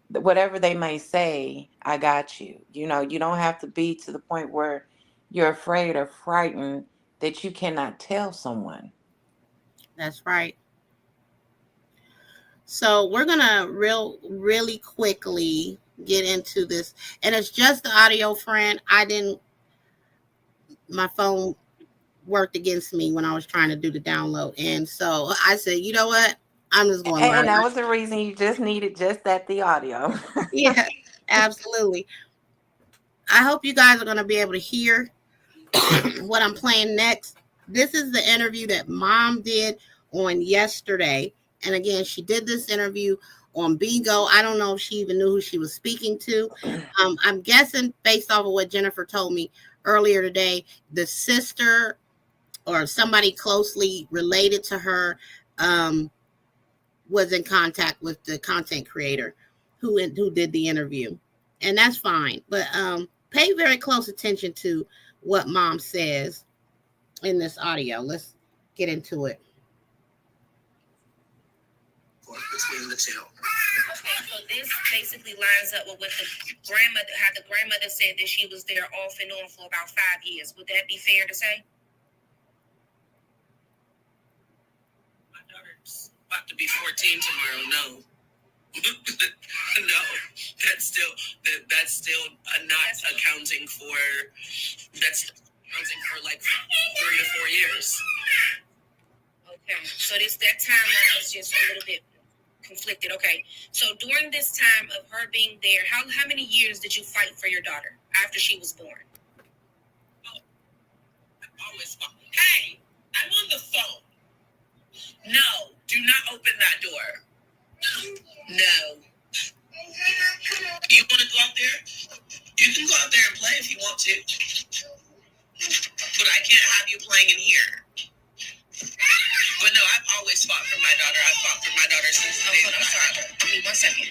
whatever they may say, I got you. You know, you don't have to be to the point where you're afraid or frightened that you cannot tell someone. That's right. So we're gonna really quickly get into this, and it's just the audio, friend. I didn't. My phone worked against me when I was trying to do the download, and so I said, you know what? I'm just going And live. that was the reason you just needed just the audio. Yeah, absolutely. I hope you guys are gonna be able to hear what I'm playing next. This is the interview that Mom did on yesterday. And again, she did this interview on Bingo. I don't know if she even knew who she was speaking to. I'm guessing, based off of what Jennifer told me earlier today, the sister or somebody closely related to her was in contact with the content creator who did the interview. And that's fine. But pay very close attention to what Mom says in this audio. Let's get into it. Between the two. Okay, so this basically lines up with what the grandmother said that she was there off and on for about 5 years. Would that be fair to say? My daughter's about to be 14 tomorrow. No. No, that's still not accounting for like 3 to 4 years. Okay, so that timeline is just a little bit conflicted. Okay, so during this time of her being there, how many years did you fight for your daughter after she was born? Oh, I've always fought. Hey, I'm on the phone. No, do not open that door. No. You want to go out there? You can go out there and play if you want to. But I can't have you playing in here. But no, I've always fought for my daughter. I've fought for my daughter since the day that I had her. Give me 1 second.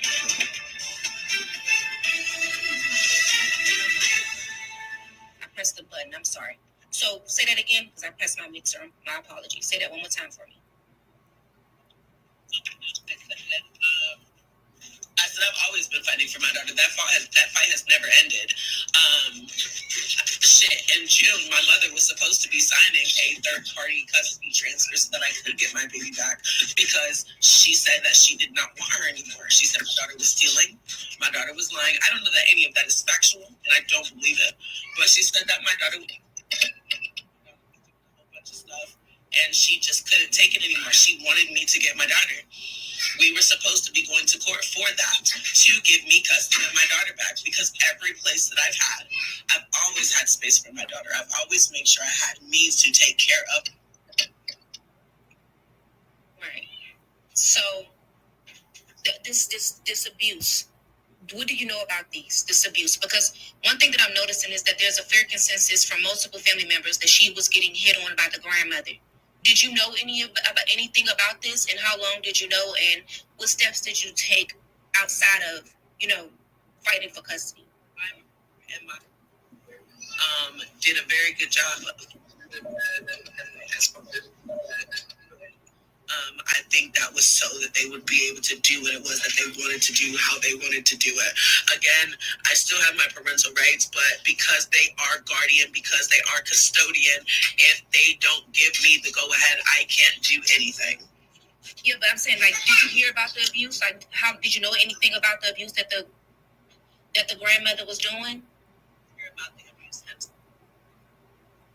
I pressed the button. I'm sorry. So say that again because I pressed my mixer. My apologies. Say that one more time for me. I said I've always been fighting for my daughter. That fight has never ended. In June, my mother was supposed to be signing a third-party custody transfer so that I could get my baby back because she said that she did not want her anymore. She said my daughter was stealing. My daughter was lying. I don't know that any of that is factual, and I don't believe it. But she said that my daughter would a whole bunch of stuff, and she just couldn't take it anymore. She wanted me to get my daughter. We were supposed to be going to court for that, to give me custody of my daughter back, because every place that I've always had space for my daughter. I've always made sure I had means to take care of her. Right. So, this abuse, what do you know about this abuse? Because one thing that I'm noticing is that there's a fair consensus from multiple family members that she was getting hit on by the grandmother. Did you know anything about this, and how long did you know, and what steps did you take outside of, fighting for custody? Did a very good job. I think that was so that they would be able to do what it was that they wanted to do, how they wanted to do it. Again, I still have my parental rights, but because they are guardian, because they are custodian, if they don't give me the go-ahead, I can't do anything. Yeah, but I'm saying, did you hear about the abuse? How did you know anything about the abuse that the grandmother was doing?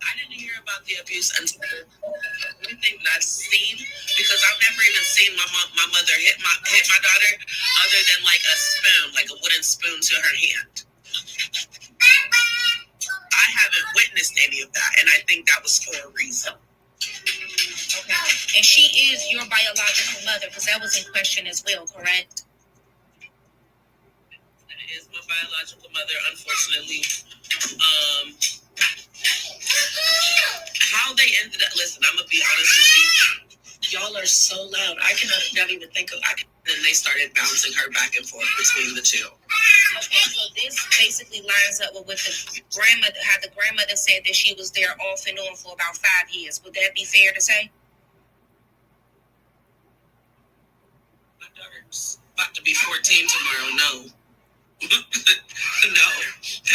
I didn't hear about the abuse until anything that I've seen, because I've never even seen my mother hit my daughter other than like a spoon, like a wooden spoon to her hand. I haven't witnessed any of that, and I think that was for a reason. And she is your biological mother, because that was in question as well, correct? That is my biological mother, unfortunately. How they ended up, listen, I'm going to be honest with you. Y'all are so loud. I cannot not even think of, then they started bouncing her back and forth between the two. Okay, so this basically lines up with what the grandmother, how the grandmother said that she was there off and on for about 5 years. Would that be fair to say? My daughter's about to be 14 tomorrow. No. No,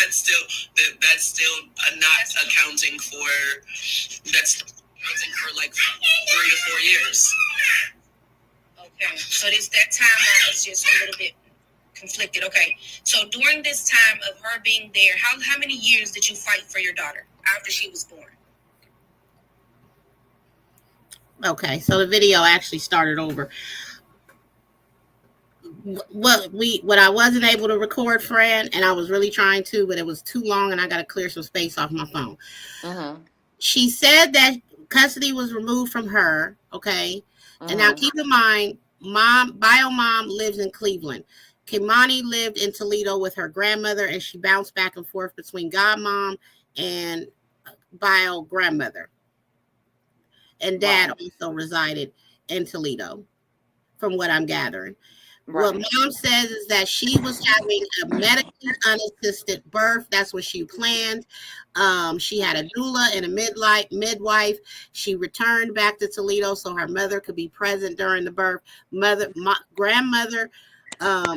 that's still not accounting for, that's accounting for like 3 to 4 years. Okay, so that timeline is just a little bit conflicted. Okay, so during this time of her being there, how many years did you fight for your daughter after she was born? Okay, so the video actually started over. What I wasn't able to record, Fran, and I was really trying to, but it was too long, and I got to clear some space off my phone. She said that custody was removed from her. Okay, and now keep in mind, bio mom lives in Cleveland. Kei'Mani lived in Toledo with her grandmother, and she bounced back and forth between godmom and bio grandmother. And dad also resided in Toledo, from what I'm gathering. What mom says is that she was having a medically unassisted birth. That's what she planned. She had a doula and a midwife. She returned back to Toledo so her mother could be present during the birth. Grandmother,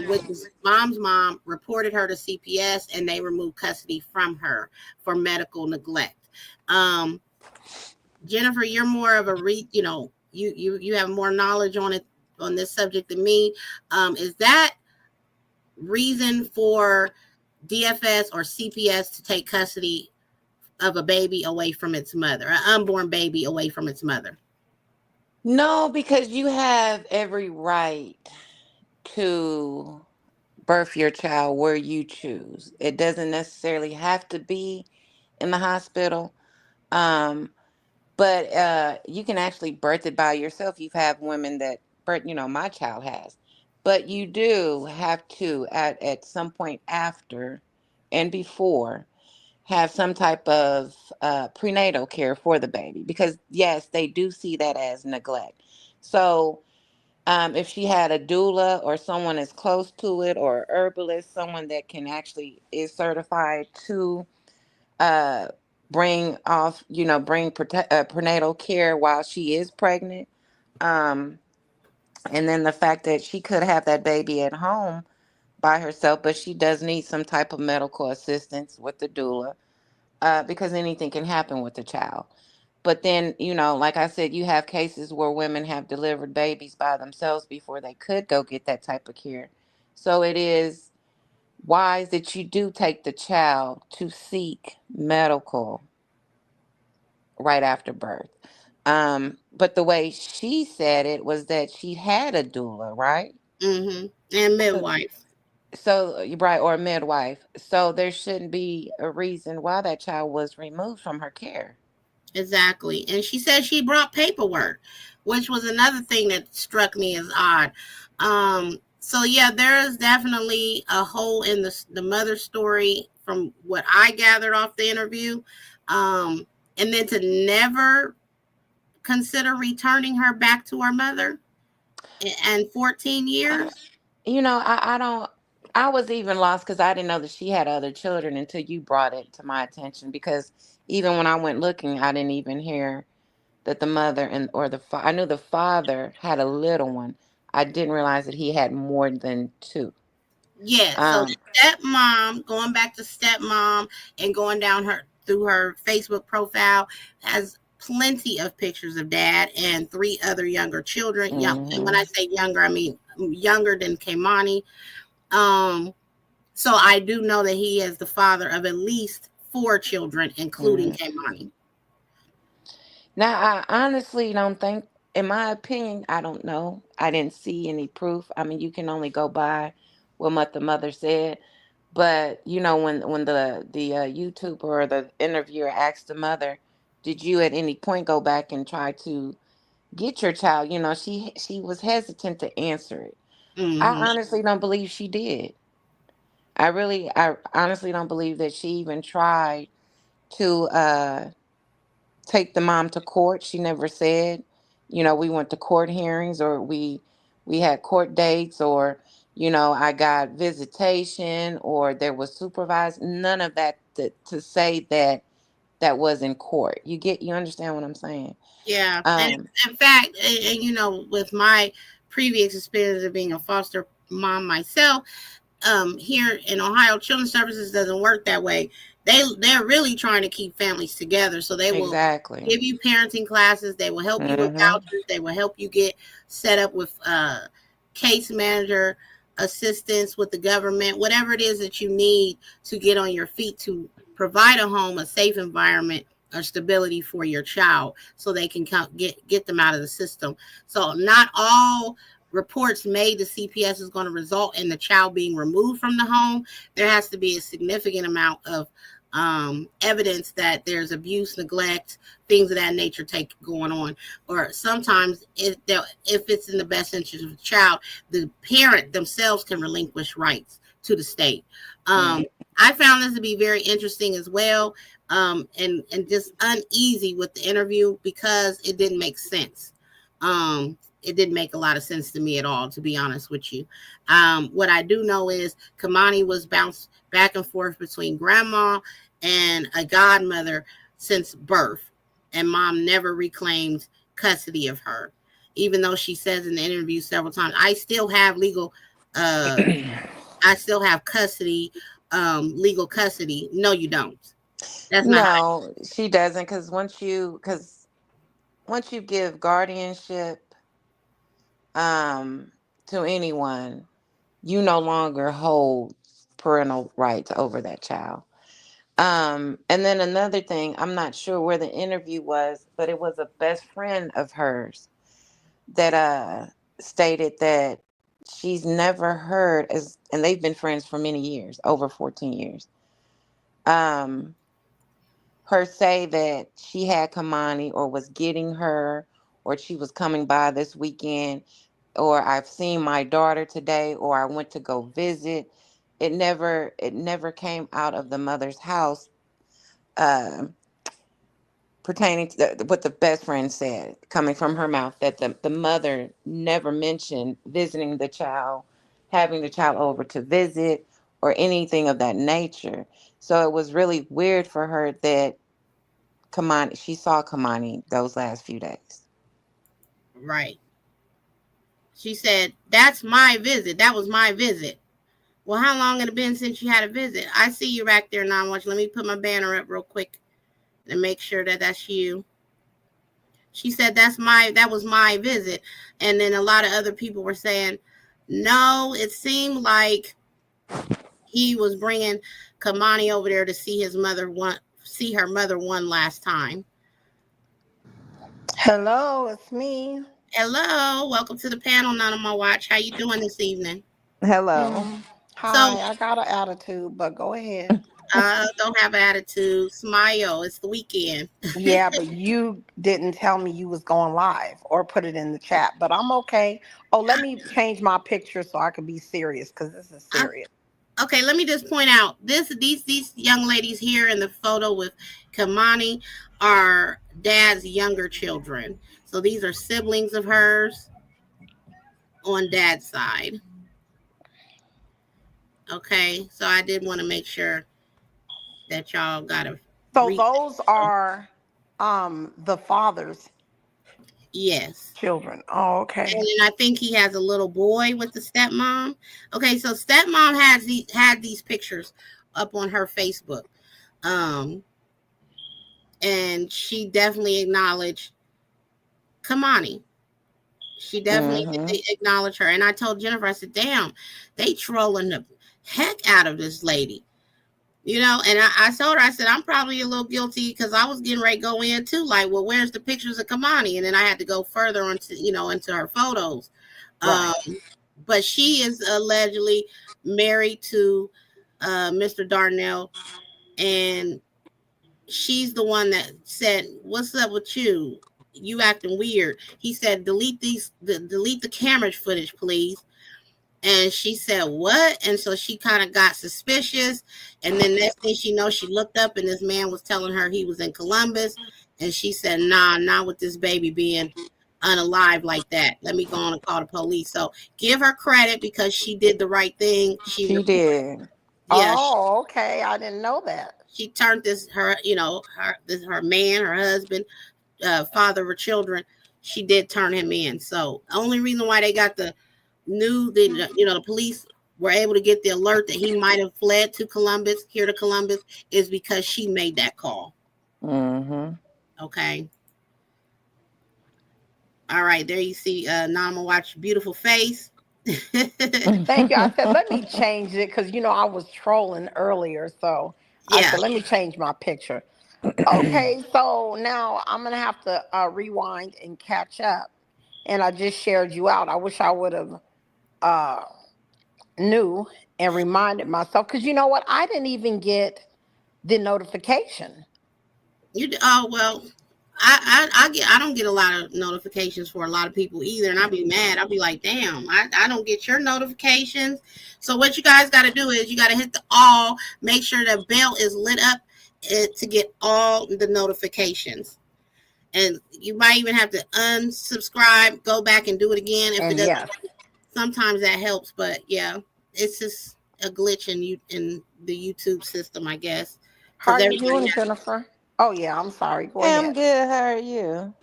which is mom's mom, reported her to CPS, and they removed custody from her for medical neglect. Jennifer, you're more of you have more knowledge on this subject than me. Is that reason for DFS or CPS to take custody of a baby away from its mother, an unborn baby away from its mother? No, because you have every right to birth your child where you choose. It doesn't necessarily have to be in the hospital. But you can actually birth it by yourself. You've had women that birth, my child has. But you do have to, at some point after and before, have some type of prenatal care for the baby. Because, yes, they do see that as neglect. So if she had a doula or someone as close to it, or a herbalist, someone that can actually is certified to bring prenatal care while she is pregnant. And then the fact that she could have that baby at home by herself, but she does need some type of medical assistance with the doula, because anything can happen with the child. But then, like I said, you have cases where women have delivered babies by themselves before they could go get that type of care. So it is wise that you do take the child to seek medical right after birth. But the way she said it was that she had a doula, right? And midwife. So you're right, or a midwife. So there shouldn't be a reason why that child was removed from her care. Exactly. And she said she brought paperwork, which was another thing that struck me as odd. So yeah, there is definitely a hole in the mother story from what I gathered off the interview. And then to never consider returning her back to her mother and 14 years. I was even lost because I didn't know that she had other children until you brought it to my attention. Because even when I went looking, I didn't even hear that the mother I knew the father had a little one. I didn't realize that he had more than two. Yeah. So stepmom, going back to stepmom and going down through her Facebook profile, has plenty of pictures of dad and 3 other younger children. Young, and when I say younger, I mean younger than Kei'Mani. So I do know that he is the father of at least 4 children, including Kei'Mani. Now, I honestly don't think, in my opinion, I don't know. I didn't see any proof. I mean, you can only go by what the mother said. But when the YouTuber or the interviewer asked the mother, did you at any point go back and try to get your child. You know, she was hesitant to answer it. I Mm-hmm. honestly don't believe she did. I honestly don't believe that she even tried to take the mom to court. She never said, you know, we went to court hearings, or we had court dates, or, you know, I got visitation, or there was supervised. None of that to say that that was in court. You understand what I'm saying? Yeah, and Um, in fact, you know, with my previous experience of being a foster mom myself, here in Ohio, Children's Services doesn't work that way. They're really trying to keep families together, so they will exactly. give you parenting classes. They will help you with Mhm. vouchers. They will help you get set up with case manager assistance with the government, whatever it is that you need to get on your feet to provide a home, a safe environment, or stability for your child, so they can get them out of the system. So not all reports made to CPS is going to result in the child being removed from the home. There has to be a significant amount of evidence that there's abuse, neglect, things of that nature take going on. Or sometimes, if it's in the best interest of the child, the parent themselves can relinquish rights to the state. Mm. I found this to be very interesting as well, and just uneasy with the interview because it didn't make sense. It didn't make a lot of sense to me at all, to be honest with you. What I do know is Kei'Mani was bounced back and forth between grandma and a godmother since birth, and mom never reclaimed custody of her, even though she says in the interview several times, I still have uh, custody, legal custody. No, you don't. That's not how. No, she doesn't, because once you give guardianship um to anyone, you no longer hold parental rights over that child. And then another thing, I'm not sure where the interview was, but it was a best friend of hers that stated that she's never heard, as and they've been friends for many years, over 14 years. Um her say that she had Kei'Mani, or was getting her, or she was coming by this weekend, or I've seen my daughter today, or I went to go visit. It never came out of the mother's house, uh, pertaining to what the best friend said, coming from her mouth, that the mother never mentioned visiting the child, having the child over to visit, or anything of that nature. So it was really weird for her that she saw Kei'Mani those last few days. Right. She said, that's my visit. That was my visit. Well, how long had it been since you had a visit? I see you back there, non-watch. Let me put my banner up real quick and make sure that that's you. She said, that was my visit. And then a lot of other people were saying, no, it seemed like he was bringing Kei'Mani over there to see her mother one last time. Hello, it's me. Hello, welcome to the panel, None on my watch. How you doing this evening? Hello. Mm, So, hi, I got an attitude, but go ahead. don't have attitude. Smile. It's the weekend. Yeah, but you didn't tell me you was going live or put it in the chat, but I'm okay. Oh, let me change my picture so I can be serious because this is serious. Okay, let me just point out these young ladies here in the photo with Kei'Mani are dad's younger children. So these are siblings of hers on dad's side. Okay, so I did want to make sure that y'all got a So read. those are the father's Yes. children. Oh, okay. And then I think he has a little boy with the stepmom. Okay, so stepmom had these pictures up on her Facebook. Um, and she definitely acknowledged Kei'Mani. She definitely Mm-hmm. did acknowledge her. And I told Jennifer, I said, damn, they trolling the heck out of this lady. You know, and I told her, I said, I'm probably a little guilty because I was getting ready to go in too. Like, well, where's the pictures of Kei'Mani? And then I had to go further into her photos. Right. But she is allegedly married to Mr. Darnell, and she's the one that said, what's up with you? you acting weird. He said, delete the camera footage, please. And she said, what? And so she kind of got suspicious. And then next thing she knows, she looked up and this man was telling her he was in Columbus. And she said, nah, not with this baby being unalive like that. Let me go on and call the police. So give her credit because she did the right thing. She did. Yeah. Oh, okay. I didn't know that. She turned her man, her husband, father of her children. She did turn him in. So only reason why they got the police were able to get the alert that he might have fled to Columbus is because she made that call. Mm-hmm. Okay. All right, there you see Nama watch beautiful face. Thank you. I said, let me change it because, I was trolling earlier. So I said, let me change my picture. Okay, so now I'm going to have to rewind and catch up. And I just shared you out. I wish I would have knew and reminded myself. Because you know what? I didn't even get the notification. Well, I don't get a lot of notifications for a lot of people either, and I'll be mad. I'll be like, damn, I don't get your notifications. So what you guys got to do is you got to hit the all, make sure the bell is lit up to get all the notifications. And you might even have to unsubscribe, go back and do it again if it doesn't. Sometimes that helps, but yeah, it's just a glitch in the YouTube system, I guess. How are you doing, Jennifer? Oh, yeah, I'm sorry. Go ahead. I'm good. How are you?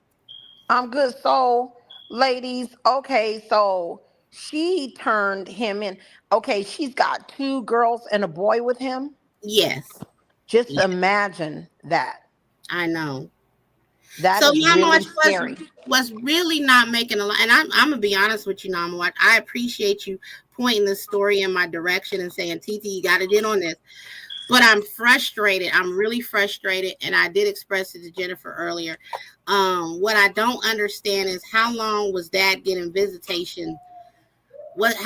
I'm good. So, ladies, okay, so she turned him in. Okay, she's got 2 girls and a boy with him? Yes. Just imagine that. I know. That is really scary. Was really not making a lot. And I'm going to be honest with you, Nama. I appreciate you pointing this story in my direction and saying, TT, you got to get on this. But I'm frustrated. I'm really frustrated. And I did express it to Jennifer earlier. What I don't understand is how long was Dad getting visitation? What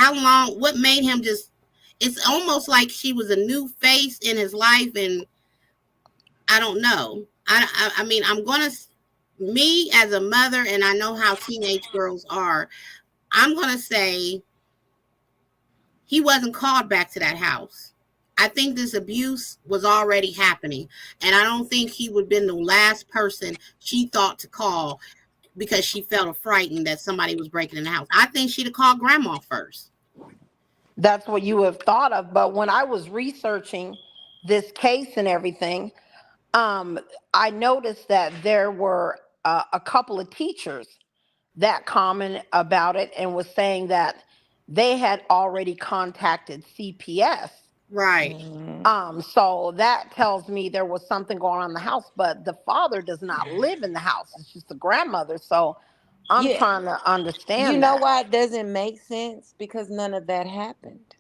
made him just, it's almost like she was a new face in his life. And I don't know. I mean, me as a mother, and I know how teenage girls are, I'm going to say he wasn't called back to that house. I think this abuse was already happening. And I don't think he would have been the last person she thought to call because she felt frightened that somebody was breaking in the house. I think she'd have called grandma first. That's what you have thought of. But when I was researching this case and everything, I noticed that there were a couple of teachers that commented about it and was saying that they had already contacted CPS. Right. So that tells me there was something going on in the house, but the father does not live in the house. It's just the grandmother. So I'm trying to understand. You know why it doesn't make sense? Because none of that happened.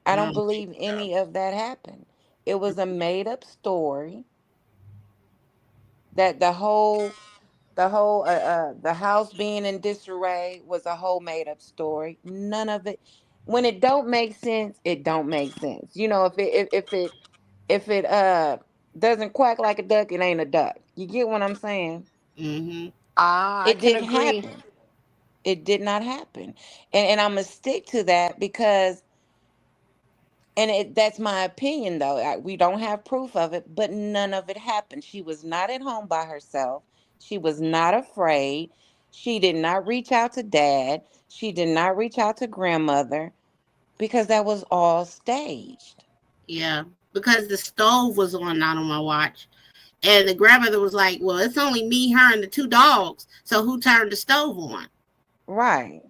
I don't believe any of that happened. It was a made-up story that the house being in disarray was a whole made-up story. None of it. When it don't make sense, it don't make sense. If it doesn't quack like a duck, it ain't a duck. You get what I'm saying? I didn't happen. It did not happen, and I'm gonna stick to that because. And that's my opinion, though. We don't have proof of it, but none of it happened. She was not at home by herself. She was not afraid. She did not reach out to Dad. She did not reach out to grandmother because that was all staged. Yeah, because the stove was on, not on my watch. And the grandmother was like, well, it's only me, her, and the 2 dogs. So who turned the stove on? Right.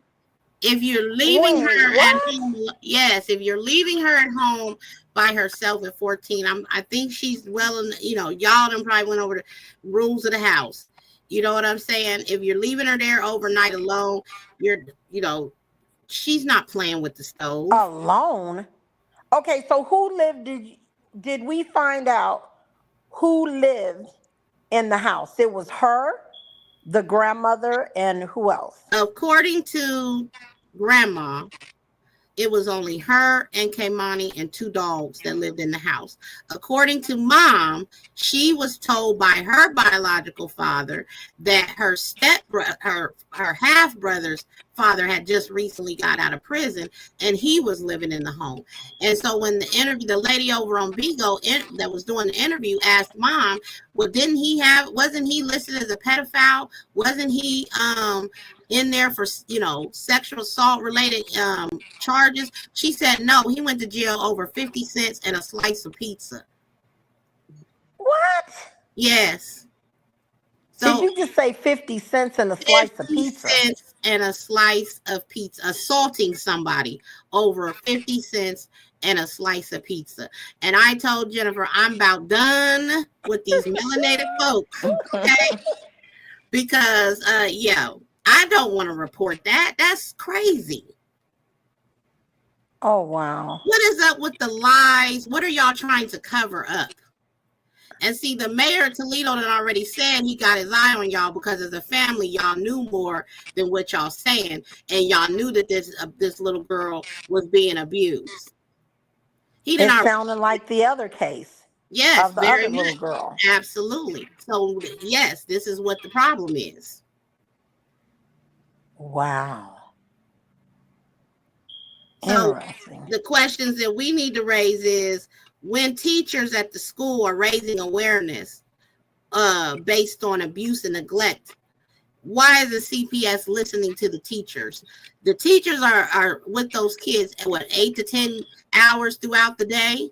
If you're leaving her at home, yes, if you're leaving her at home by herself at 14, I think she's y'all done probably went over the rules of the house. You know what I'm saying? If you're leaving her there overnight alone, she's not playing with the stove. Alone? Okay, so who lived, did we find out who lived in the house? It was her, the grandmother, and who else? According to grandma, it was only her and Kei'Mani and 2 dogs that lived in the house. According to mom, she was told by her biological father that her her half brother's father had just recently got out of prison and he was living in the home. And so when the lady over on Bigo that was doing the interview asked mom, well, wasn't he listed as a pedophile? Wasn't he in there for, sexual assault related charges? She said no, he went to jail over 50 cents and a slice of pizza. What? Yes. So, did you just say 50 cents and a slice of pizza? 50 cents and a slice of pizza, assaulting somebody over 50 cents and a slice of pizza. And I told Jennifer, I'm about done with these melanated folks, okay? Because, I don't want to report that. That's crazy. Oh, wow. What is up with the lies? What are y'all trying to cover up? And see, the mayor of Toledo had already said he got his eye on y'all because as a family, y'all knew more than what y'all saying. And y'all knew that this little girl was being abused. It sounded like the other case. Yes, of the very other much. little girl. Absolutely. So, yes, this is what the problem is. Wow. So Interesting. the questions that we need to raise is when teachers at the school are raising awareness based on abuse and neglect, why is the CPS listening to the teachers? The teachers are with those kids at 8 to 10 hours throughout the day.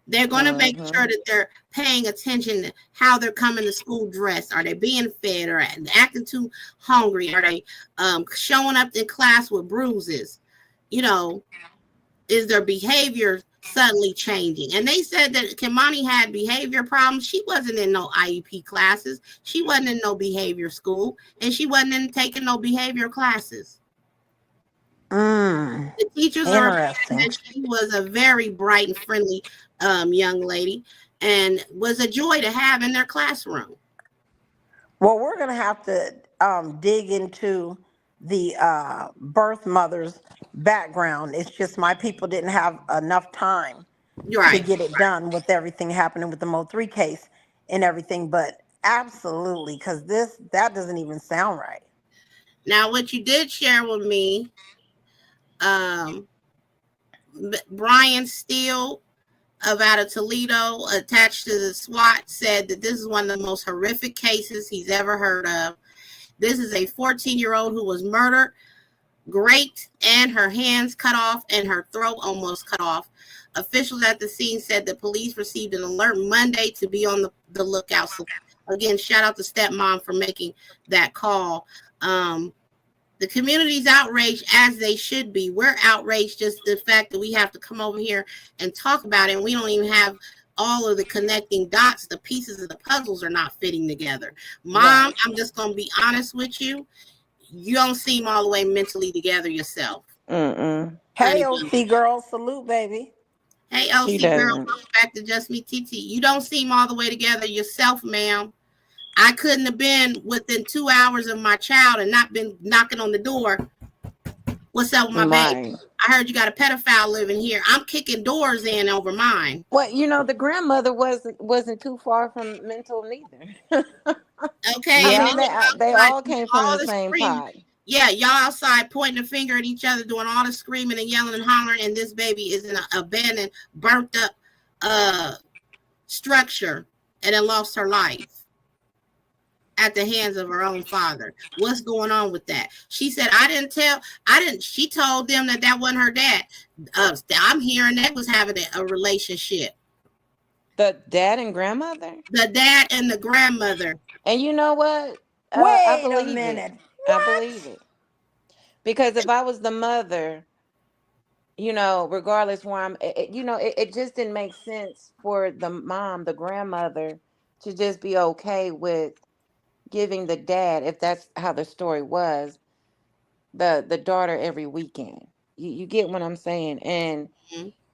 They're going to make sure that they're paying attention to how they're coming to school dressed. Are they being fed or acting too hungry? Are they showing up in class with bruises? Is their behavior suddenly changing? And they said that Kei'Mani had behavior problems. She wasn't in no IEP classes. She wasn't in no behavior school. And she wasn't taking no behavior classes. The teachers are that she was a very bright and friendly young lady and was a joy to have in their classroom. Well, we're going to have to dig into the birth mother's background. It's just my people didn't have enough time to get it done with everything happening with the Mo3 case and everything. But absolutely, because that doesn't even sound right. Now, what you did share with me, Brian Steele out of Toledo, attached to the SWAT, said that this is one of the most horrific cases he's ever heard of. This is a 14-year-old who was murdered, raped, and her hands cut off and her throat almost cut off. Officials at the scene said the police received an alert Monday to be on the lookout. So, again, shout out to stepmom for making that call. The community's outraged, as they should be. We're outraged just the fact that we have to come over here and talk about it, and we don't even have all of the connecting dots. The pieces of the puzzles are not fitting together. Mom, I'm just going to be honest with you. You don't seem all the way mentally together yourself. Hey, OC girl, salute, baby. Hey, OC girl, welcome back to Just Me TT. You don't seem all the way together yourself, ma'am. I couldn't have been within 2 hours of my child and not been knocking on the door. What's up with my baby? I heard you got a pedophile living here. I'm kicking doors in over mine. Well, the grandmother wasn't too far from mental neither. Okay. Yeah, I mean, they all came from the same pot. Yeah, y'all outside pointing a finger at each other, doing all the screaming and yelling and hollering, and this baby is in an abandoned, burnt up structure and then lost her life at the hands of her own father. What's going on with that? She said, she told them that wasn't her dad. I'm hearing that was having a relationship. The dad and grandmother? The dad and the grandmother. And you know what? Wait a minute. I believe it. Because if I was the mother, regardless where it just didn't make sense for the mom, the grandmother, to just be okay with giving the dad, if that's how the story was, the daughter every weekend. You get what I'm saying? And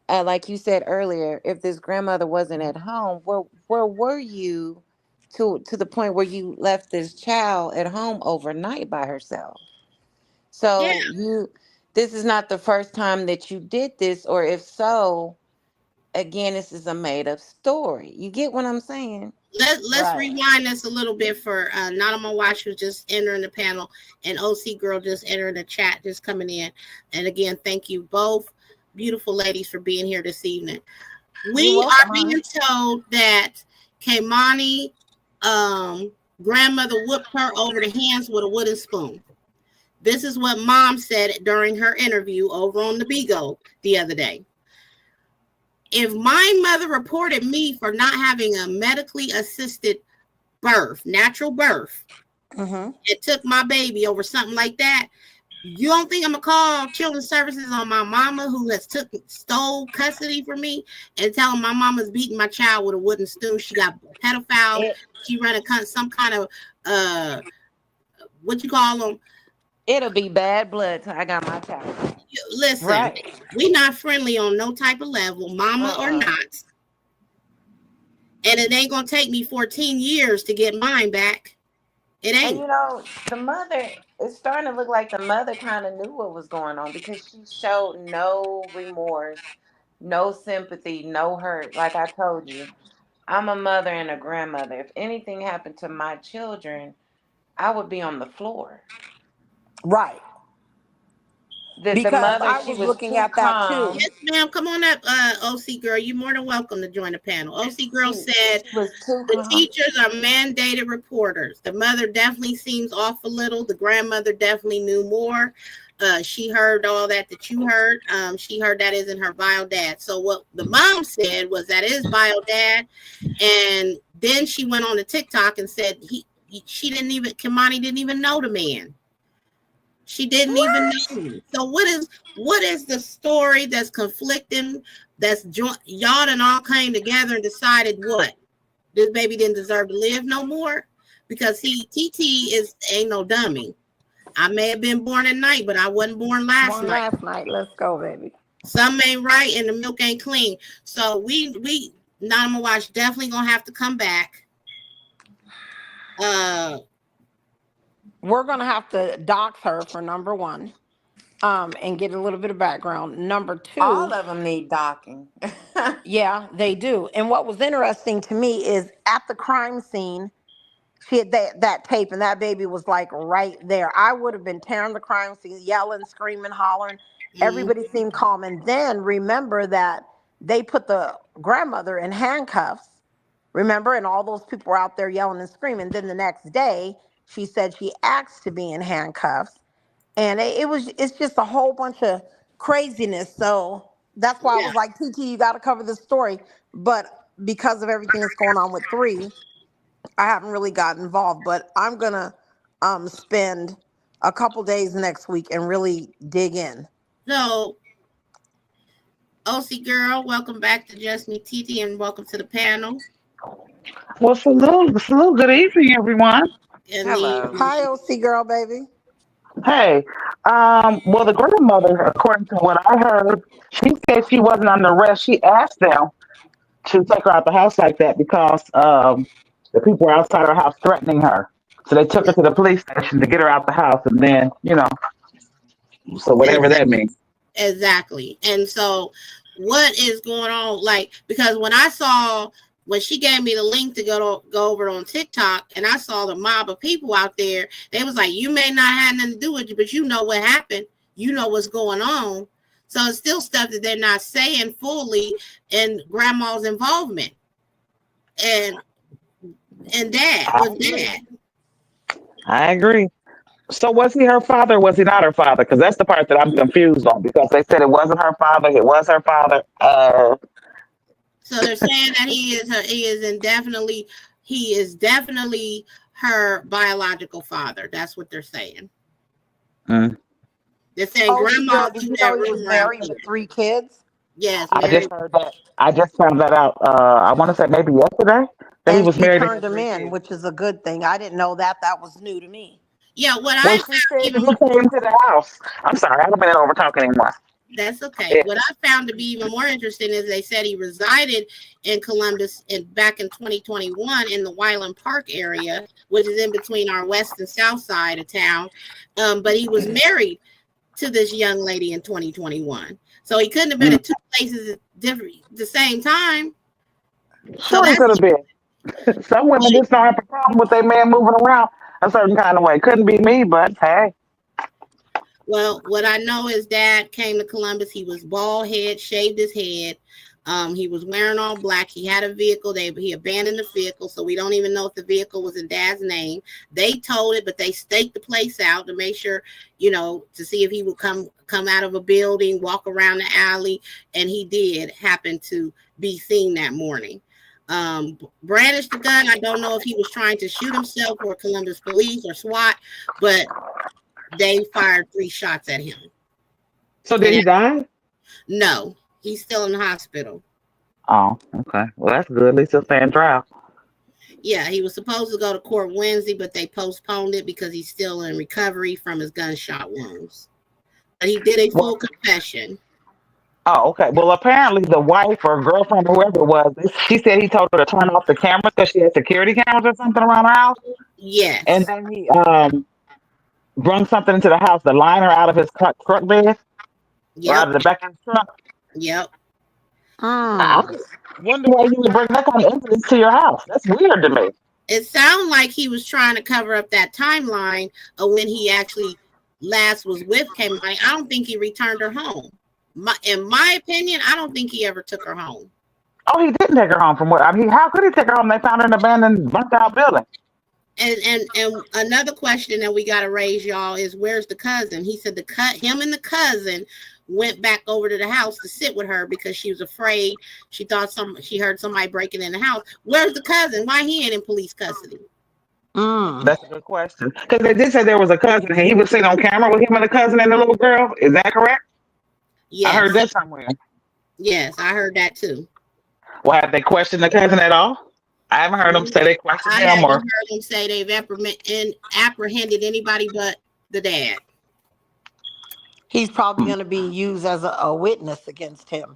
like you said earlier, if this grandmother wasn't at home, where were you to the point where you left this child at home overnight by herself? So this is not the first time that you did this, or if so, again, this is a made-up story. You get what I'm saying? Let's rewind this a little bit for Not On My Watch, who's just entering the panel, and OC Girl just entering the chat, just coming in. And again, thank you both, beautiful ladies, for being here this evening. We are being told that Kei'Mani grandmother whooped her over the hands with a wooden spoon. This is what mom said during her interview over on the Bigo the other day. If my mother reported me for not having a medically assisted birth, natural birth, it took my baby over something like that, you don't think I'm gonna call Children's Services on my mama who has stole custody from me and tell them my mama's beating my child with a wooden stool? She got pedophile. She running some kind of what you call them? It'll be bad blood till I got my child. Listen, we not friendly on no type of level, mama or not. And it ain't gonna take me 14 years to get mine back. It ain't. And you know, the mother, it's starting to look like the mother kind of knew what was going on, because she showed no remorse, no sympathy, no hurt. Like I told you, I'm a mother and a grandmother. If anything happened to my children, I would be on the floor. Right. The mother, I she was was looking too at that calm. too. Yes, ma'am. Come on up, OC Girl. You're more than welcome to join the panel. OC Girl said the teachers are mandated reporters. The mother definitely seems off a little. The grandmother definitely knew more. She heard all that you heard. She heard that isn't her bio dad. So what the mom said was that is bio dad. And then she went on to TikTok and said Kei'Mani didn't even know the man. She didn't even know. So what is the story that's conflicting? That's y'all done all came together and decided what? This baby didn't deserve to live no more? Because TT ain't no dummy. I may have been born at night, but I wasn't born last night. Let's go, baby. Something ain't right and the milk ain't clean. So we Not On My Watch definitely gonna have to come back. We're gonna have to dox her for number one, and get a little bit of background. Number two, all of them need docking. Yeah, they do. And what was interesting to me is at the crime scene, she had that tape, and that baby was like right there. I would have been tearing the crime scene, yelling, screaming, hollering. Everybody seemed calm. And then remember that they put the grandmother in handcuffs. Remember, and all those people were out there yelling and screaming. Then the next day, she said she asked to be in handcuffs, and it's just a whole bunch of craziness. So that's why I was like, TT, you got to cover this story. But because of everything that's going on with 3, I haven't really gotten involved. But I'm gonna spend a couple days next week and really dig in. So, OC Girl, welcome back to Jusme, TT, and welcome to the panel. Well, salute. Good evening, everyone. Hello. Hi, OC Girl, baby. Hey, well, the grandmother, according to what I heard, she said she wasn't under arrest. She asked them to take her out the house like that because the people were outside her house threatening her. So they took her to the police station to get her out the house, and then, so whatever that means. Exactly. And so what is going on? Like, because when she gave me the link to go over on TikTok, and I saw the mob of people out there, they was like, you may not have nothing to do with it, but you know what happened. You know what's going on. So it's still stuff that they're not saying fully, and grandma's involvement. And dad. I agree. So was he her father or was he not her father? Because that's the part that I'm confused on, because they said it wasn't her father, it was her father. So they're saying that he is definitely her biological father. That's what they're saying. They're saying grandma. Did you know he was married with 3 kids? Yes, I just heard that. I just found that out. I want to say maybe yesterday that he was married. She turned him in, which is a good thing. I didn't know that. That was new to me. Yeah, she said he came to the house. I'm sorry, I don't mean to over talk anymore. That's okay. Yeah. What I found to be even more interesting is they said he resided in Columbus back in 2021 in the Wyland Park area, which is in between our west and south side of town. But he was married to this young lady in 2021. So he couldn't have been at two places at the same time. Sure, he could have been. Some women just don't have a problem with their man moving around a certain kind of way. Couldn't be me, but hey. Well, what I know is Dad came to Columbus. He was bald head, shaved his head. He was wearing all black. He had a vehicle. He abandoned the vehicle, so we don't even know if the vehicle was in Dad's name. They told it, but they staked the place out to make sure, to see if he would come out of a building, walk around the alley, and he did happen to be seen that morning. Brandished the gun. I don't know if he was trying to shoot himself or Columbus police or SWAT, but they fired 3 shots at him. So did he die? No. He's still in the hospital. Oh, okay. Well, that's good. At least he'll stay in trial. Yeah, he was supposed to go to court Wednesday, but they postponed it because he's still in recovery from his gunshot wounds. But he did a full confession. Oh, okay. Well, apparently the wife or girlfriend or whoever it was, she said he told her to turn off the cameras because she had security cameras or something around her house. Yes. And then he brung something into the house, the liner out of his truck bed, or out of the back of his truck. Yep. I wonder why you would bring that kind of evidence to your house. That's weird to me. It sounded like he was trying to cover up that timeline of when he actually last was with Kei'Mani. I don't think he returned her home. In my opinion, I don't think he ever took her home. Oh, he didn't take her home from where? I mean, how could he take her home? They found her in an abandoned, burnt out building. And another question that we got to raise, y'all, is where's the cousin? He said him and the cousin went back over to the house to sit with her because she was afraid. She thought she heard somebody breaking in the house. Where's the cousin? Why he ain't in police custody? That's a good question. Because they did say there was a cousin, and he was sitting on camera with him and the cousin and the little girl. Is that correct? Yes. I heard that somewhere. Yes, I heard that too. Well, have they questioned the cousin at all? I haven't heard them say they questioned him. I haven't heard them say they've apprehended anybody but the dad. He's probably going to be used as a witness against him.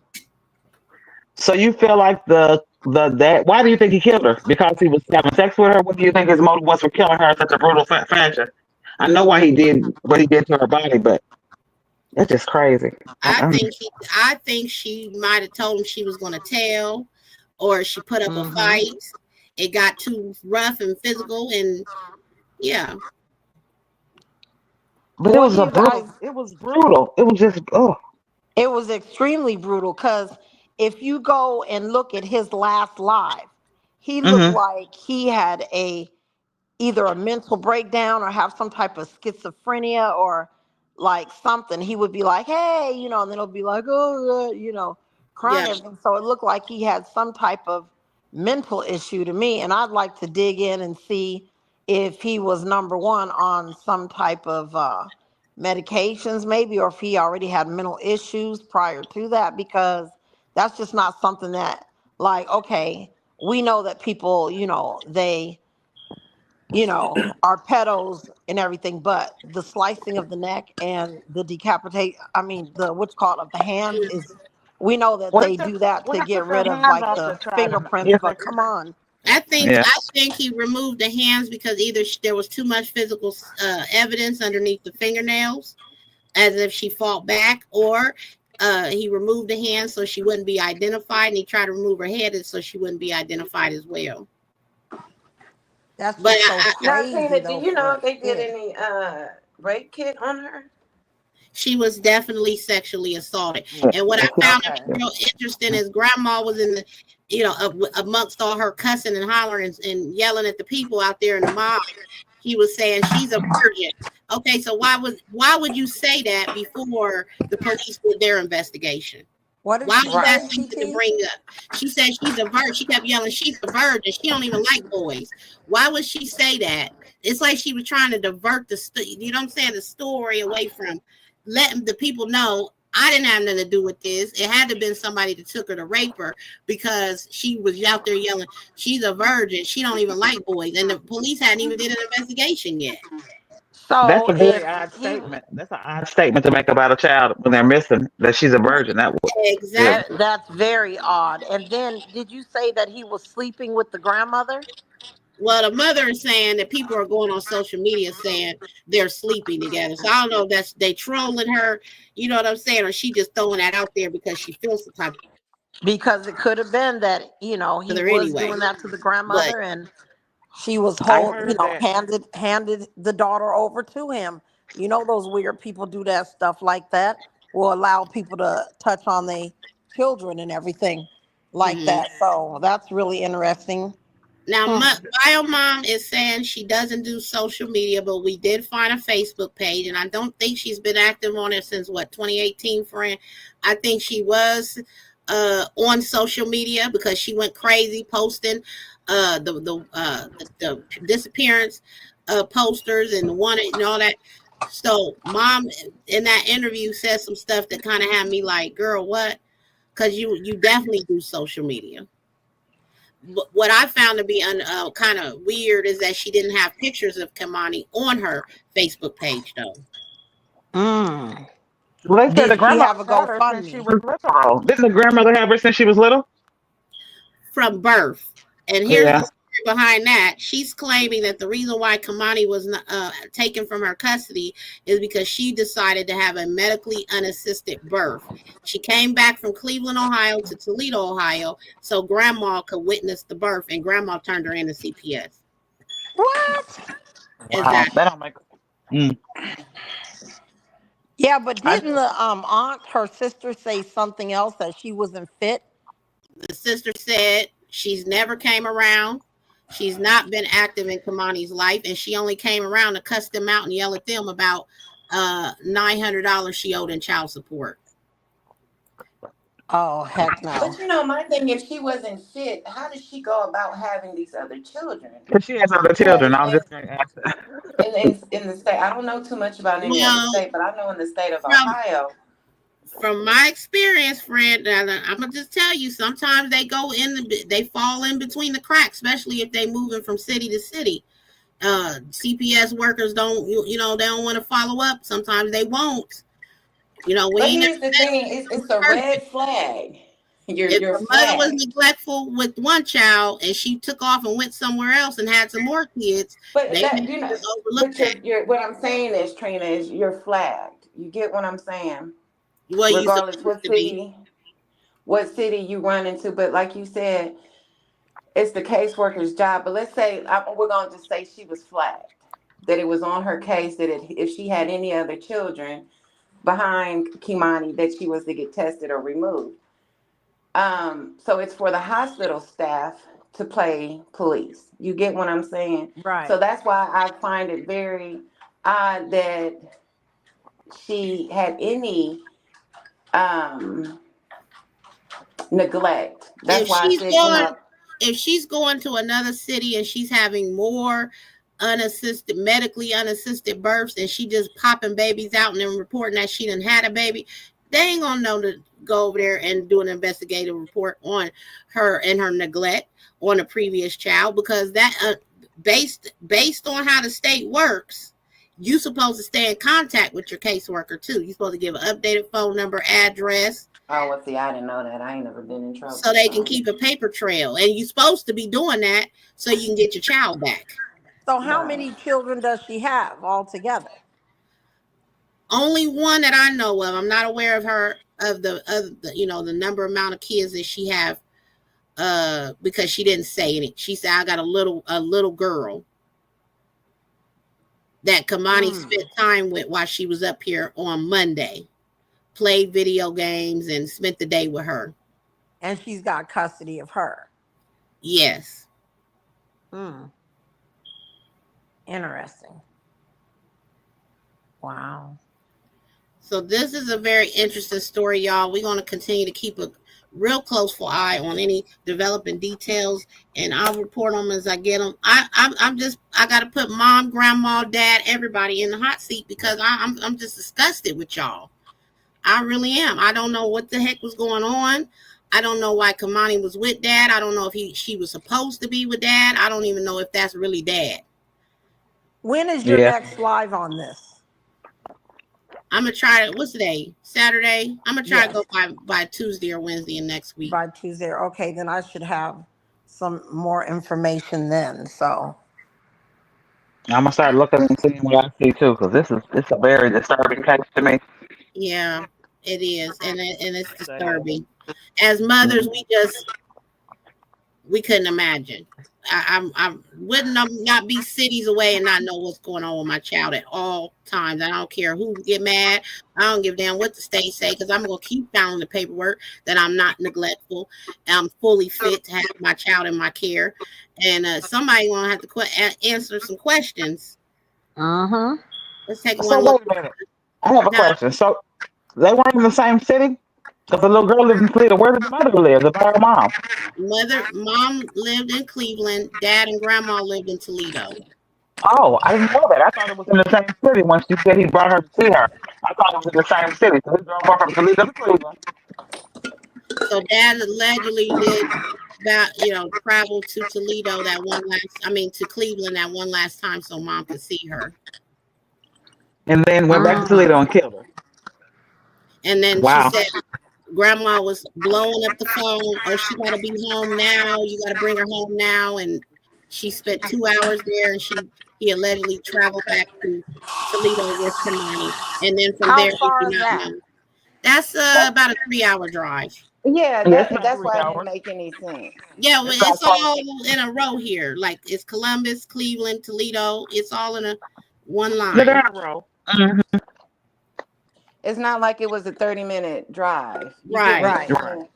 So you feel like the why do you think he killed her? Because he was having sex with her? What do you think his motive was for killing her in such a brutal fashion? I know why he did what he did to her body, but it's just crazy. I think she might have told him she was going to tell, or she put up a fight. It got too rough and physical, and yeah. But it was brutal. It was just It was extremely brutal because if you go and look at his last live, he looked like he had either a mental breakdown or have some type of schizophrenia or like something. He would be like, hey, and then it'll be like, oh, crying. Yeah. So it looked like he had some type of mental issue to me. And I'd like to dig in and see if he was number one on some type of medications maybe, or if he already had mental issues prior to that, because that's just not something that, like, okay, we know that people, they, are pedos and everything, but the slicing of the neck and the of the hands is, we know that they do that to get rid of like the fingerprints, but come on. I think he removed the hands because either there was too much physical evidence underneath the fingernails, as if she fought back, or he removed the hands so she wouldn't be identified, and he tried to remove her head so she wouldn't be identified as well. That's so crazy. Now, Tina, do you know if they did any rape kit on her? She was definitely sexually assaulted. And what I found real interesting is grandma was in the, amongst all her cussing and hollering and yelling at the people out there in the mall. He was saying she's a virgin. Okay, so why would you say that before the police did their investigation? Why was that something to bring up? She said she's a virgin. She kept yelling, she's a virgin. She don't even like boys. Why would she say that? It's like she was trying to divert the story away from letting the people know I didn't have nothing to do with this. It had to have been somebody that took her to rape her because she was out there yelling, she's a virgin. She don't even like boys. And the police hadn't even did an investigation yet. So that's a very odd statement. That's an odd statement to make about a child when they're missing, that she's a virgin. Exactly. That's very odd. And then did you say that he was sleeping with the grandmother? Well, the mother is saying that people are going on social media saying they're sleeping together. So I don't know if that's they trolling her, you know what I'm saying, or she just throwing that out there because she feels some type Because it could have been that, you know, of he her was anyway. doing that to the But grandmother and she was I you heard know, that. handed the daughter over to him. You know, those weird people do that stuff like that. Will allow people to touch on their children and everything like mhm. that. So that's really interesting. Now, Hmm. Bio Mom is saying she doesn't do social media, but we did find a Facebook page, and I don't think she's been active on it since what 2018. Friend, I think she was on social media because she went crazy posting the disappearance posters and and all that. So, Mom in that interview said some stuff that kind of had me like, "Girl, what?" Because you definitely do social media. What I found to be kind of weird is that she didn't have pictures of Kei'Mani on her Facebook page, though. Mm. Well, they said the Did she grandma have a had her since she GoFundMe? was little. Didn't the grandmother have her since she was little? From birth. And here's the Yeah. story behind that. She's claiming that the reason why Kei'Mani was taken from her custody is because she decided to have a medically unassisted birth. She came back from Cleveland, Ohio to Toledo, Ohio, so grandma could witness the birth, and grandma turned her into CPS. What? Wow. Exactly. That don't make. Mm. Yeah, but I, didn't the aunt, her sister, say something else that she wasn't fit? The sister said she's never came around. She's not been active in Kei'Mani's life, and she only came around to cuss them out and yell at them about $900 she owed in child support. Oh, heck no. But you know, my thing, if she wasn't fit, how did she go about having these other children? Cause she has other Yeah, children. I was just going to ask that. in the state, I don't know too much about any other Well, state, but I know in the state of from Ohio. from my experience, friend, and I'm gonna just tell you, sometimes they fall in between the cracks, especially if they moving from city to city. CPS workers don't, they don't want to follow up. Sometimes they won't. We But ain't here's the thing: it's a never red flag. if You're the mother was flagged. neglectful with one child and she took off and went somewhere else and had some more kids, But they that may overlook but that. you're what I'm saying is, Trina, is you're flagged. You get what I'm saying? Well, you Regardless supposed to be. what city you run into. But like you said, it's the caseworker's job. But let's say we're gonna just say she was flagged. That it was on her case that if she had any other children behind Kei'Mani, that she was to get tested or removed. So it's for the hospital staff to play police. You get what I'm saying? So Right. that's why I find it very odd that she had any um neglect. That's If why I she's said, going, if she's going to another city and she's having more medically unassisted births, and she just popping babies out and then reporting that she done had a baby, they ain't gonna know to go over there and do an investigative report on her and her neglect on a previous child, because that based on how the state works, you supposed to stay in contact with your caseworker too. You're supposed to give an updated phone number, address, oh, well, see, I didn't know that. I ain't never been in so trouble. they can So keep a paper trail. And you're supposed to be doing that so you can get your child back. So how right. many children does she have altogether? Only one that I know of. I'm not aware of her the number amount of kids that she have, because she didn't say any. She said I got a little girl that Kei'Mani Mm. spent time with while she was up here on Monday. Played video games and spent the day with her. And she's got custody of her. Yes. Hmm. Interesting. Wow. So this is a very interesting story, y'all. We're going to continue to keep a real close eye on any developing details, and I'll report them as I get them. I got to put mom, grandma, dad, everybody in the hot seat, because I'm just disgusted with y'all. I really am. I don't know what the heck was going on. I don't know why Kei'Mani was with dad. I don't know if she was supposed to be with dad. I don't even know if that's really dad. When is your Yeah. next live on this? I'm gonna try it. What's today? Saturday. I'm gonna try to Yes. go by Tuesday or Wednesday of next week. By Tuesday. Okay, then I should have some more information then. So I'm gonna start looking and seeing what I see too, because it's a very disturbing case to me. Yeah, it is, and it's disturbing. As mothers, we couldn't imagine. I wouldn't not be cities away and not know what's going on with my child at all times. I don't care who get mad. I don't give a damn what the state say, because I'm gonna keep filing the paperwork that I'm not neglectful. I'm fully fit to have my child in my care, and somebody gonna have to answer some questions. Let's take So one look. wait a minute. I have a Now, question. So they weren't in the same city? Because the little girl lived in Toledo. Where did the mother live? The her mom? mom lived in Cleveland. Dad and grandma lived in Toledo. Oh, I didn't know that. I thought it was in the same city when she said he brought her to see her. I thought it was in the same city. So he drove her from Toledo to Cleveland. So dad allegedly did travel to Toledo to Cleveland that one last time so mom could see her. And then went back to Toledo and killed her. And then she Wow. said grandma was blowing up the phone. Oh, she got to be home now. You got to bring her home now. And she spent 2 hours there, and he allegedly traveled back to Toledo with Kei'Mani. And then from how there, he far did is not that? know. That's about a 3-hour drive. Yeah, Yeah, it's about that's 3 why it didn't hours. make any sense. Yeah, well, It's about it's all 20. in a row here. Like it's Columbus, Cleveland, Toledo. It's all in a one Yeah, they're line. in a row. Mm-hmm. It's not like it was a 30-minute drive. You get what Right. I'm Right. Right. saying?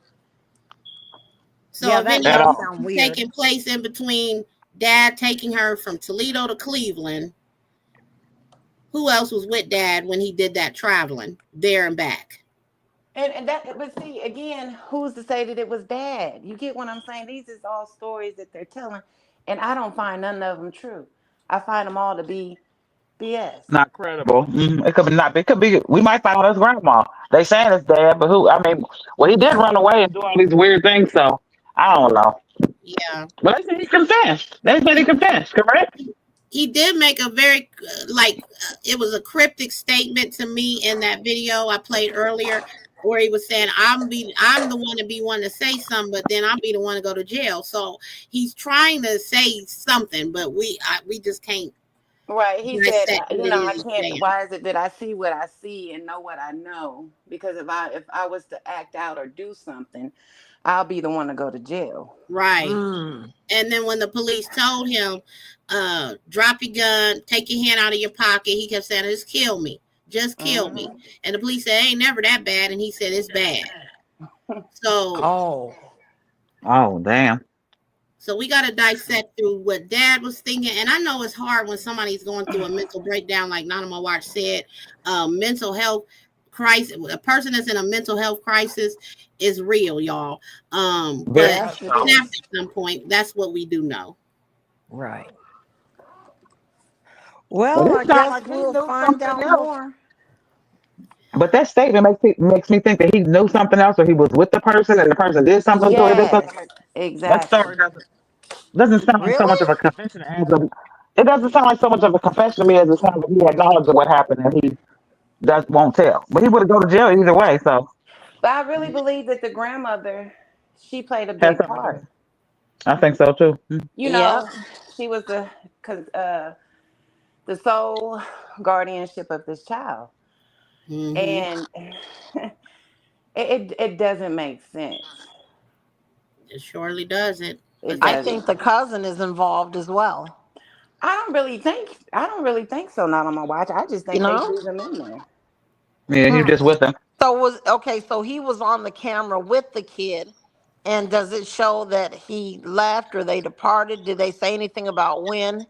So Yeah, if that any At does all. sound weird. taking place in between dad taking her from Toledo to Cleveland, who else was with dad when he did that traveling there and back? But see, again, who's to say that it was bad? You get what I'm saying? These is all stories that they're telling, and I don't find none of them true. I find them all to be BS. Not credible. It could be not. It could be. We might find out his grandma. They saying it's dad, but who? I mean, well, he did run away and do all these weird things. So I don't know. Yeah. But they said he confessed. They said he confessed. Correct? He did make a very it was a cryptic statement to me in that video I played earlier, where he was saying I'm the one to be one to say something, but then I'll be the one to go to jail. So he's trying to say something, but we just can't Right. He said, dissect what it I is he's can't. saying. Why is it that I see what I see and know what I know? Because if I was to act out or do something, I'll be the one to go to jail. Right. And then when the police told him, drop your gun, take your hand out of your pocket, he kept saying, just kill me. Just kill me. And the police said, it ain't never that bad. And he said, it's bad. So Oh, damn. So we got to dissect through what dad was thinking. And I know it's hard when somebody's going through a mental breakdown, like Nana Watch said. Mental health crisis, a person that's in a mental health crisis is real, y'all. But Yes, it at is. some point, that's what we do know. Right. Well, Well, it I sounds guess like he we'll knew find something out else. more. But that statement makes me think that he knew something else, or he was with the person and the person did something to it. Yes, That exactly. story doesn't sound like so much of Really? a confession it doesn't sound like so much of a confession to me as it sounds like he had knowledge of what happened and he just won't tell. But he would have go to jail either way. So But I really believe that the grandmother, she played a has big something to part. do. I think so too. You Yep. know, she was the sole guardianship of this child, and it doesn't make sense. It surely doesn't. It I doesn't. think the cousin is involved as well. I don't really think so. Not on my watch. I just You think they know? leave him in there. Yeah, he was just with him. So he was on the camera with the kid, and does it show that he left or they departed? Did they say anything about when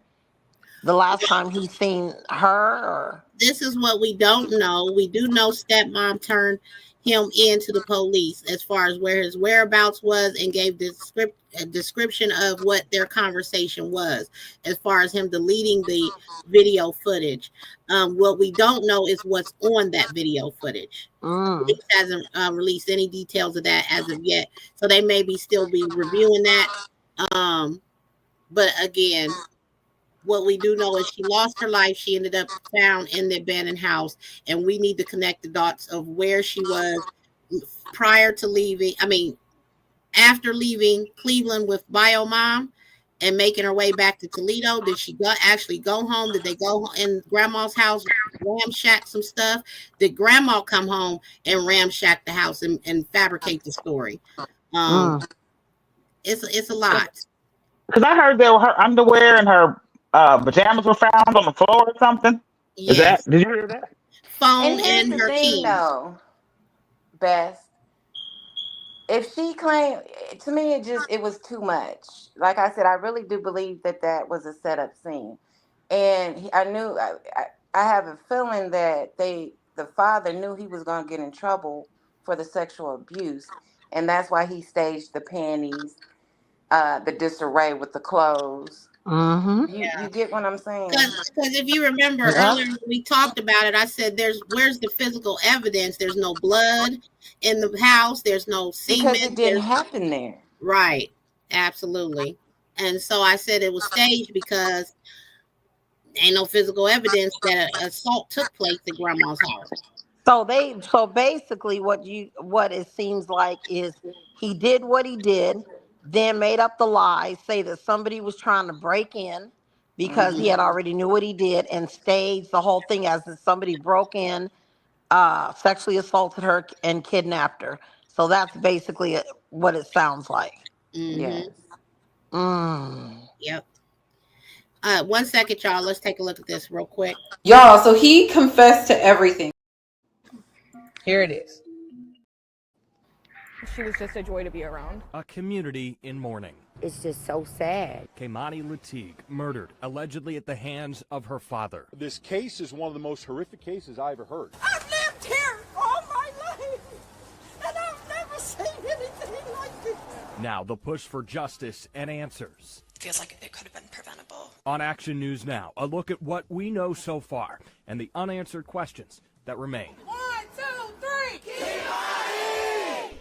the last time he seen her? Or This is what we don't know. We do know stepmom turned him into the police as far as where his whereabouts was and gave a description of what their conversation was as far as him deleting the video footage. What we don't know is what's on that video footage. Police hasn't released any details of that as of yet, so they may still be reviewing that. But again, what we do know is she lost her life. She ended up found in the abandoned house, and we need to connect the dots of where she was prior to leaving. after leaving Cleveland with Bio Mom and making her way back to Toledo? Did she actually go home? Did they go in Grandma's house, ramshack some stuff? Did Grandma come home and ramshack the house and fabricate the story? It's a lot. Because I heard that her underwear and her pajamas were found on the floor or something. Yes. Did you hear that? Phone And here's and the her thing, keys. though, Beth. If she claimed, to me, it was too much. Like I said, I really do believe that was a setup scene, and I have a feeling that the father knew he was going to get in trouble for the sexual abuse, and that's why he staged the panties, the disarray with the clothes. You get what I'm saying? Because if you remember earlier when we talked about it, I said where's the physical evidence? There's no blood in the house. There's no semen. Because it didn't happen there. Right. Absolutely. And so I said it was staged because ain't no physical evidence that an assault took place at Grandma's house. So basically what it seems like is he did what he did, then made up the lie, say that somebody was trying to break in because he had already knew what he did, and staged the whole thing as if somebody broke in, sexually assaulted her and kidnapped her. So that's basically what it sounds like. Yes. Yep. 1 second, y'all. Let's take a look at this real quick. Y'all, so he confessed to everything. Here it is. She was just a joy to be around. A community in mourning. It's just so sad. Kei'Mani Latigue murdered, allegedly at the hands of her father. This case is one of the most horrific cases I ever heard. I've lived here all my life, and I've never seen anything like this. Now the push for justice and answers. Feels like it could have been preventable. On Action News Now, a look at what we know so far and the unanswered questions that remain. 1, 2, 3. Kei'Mani!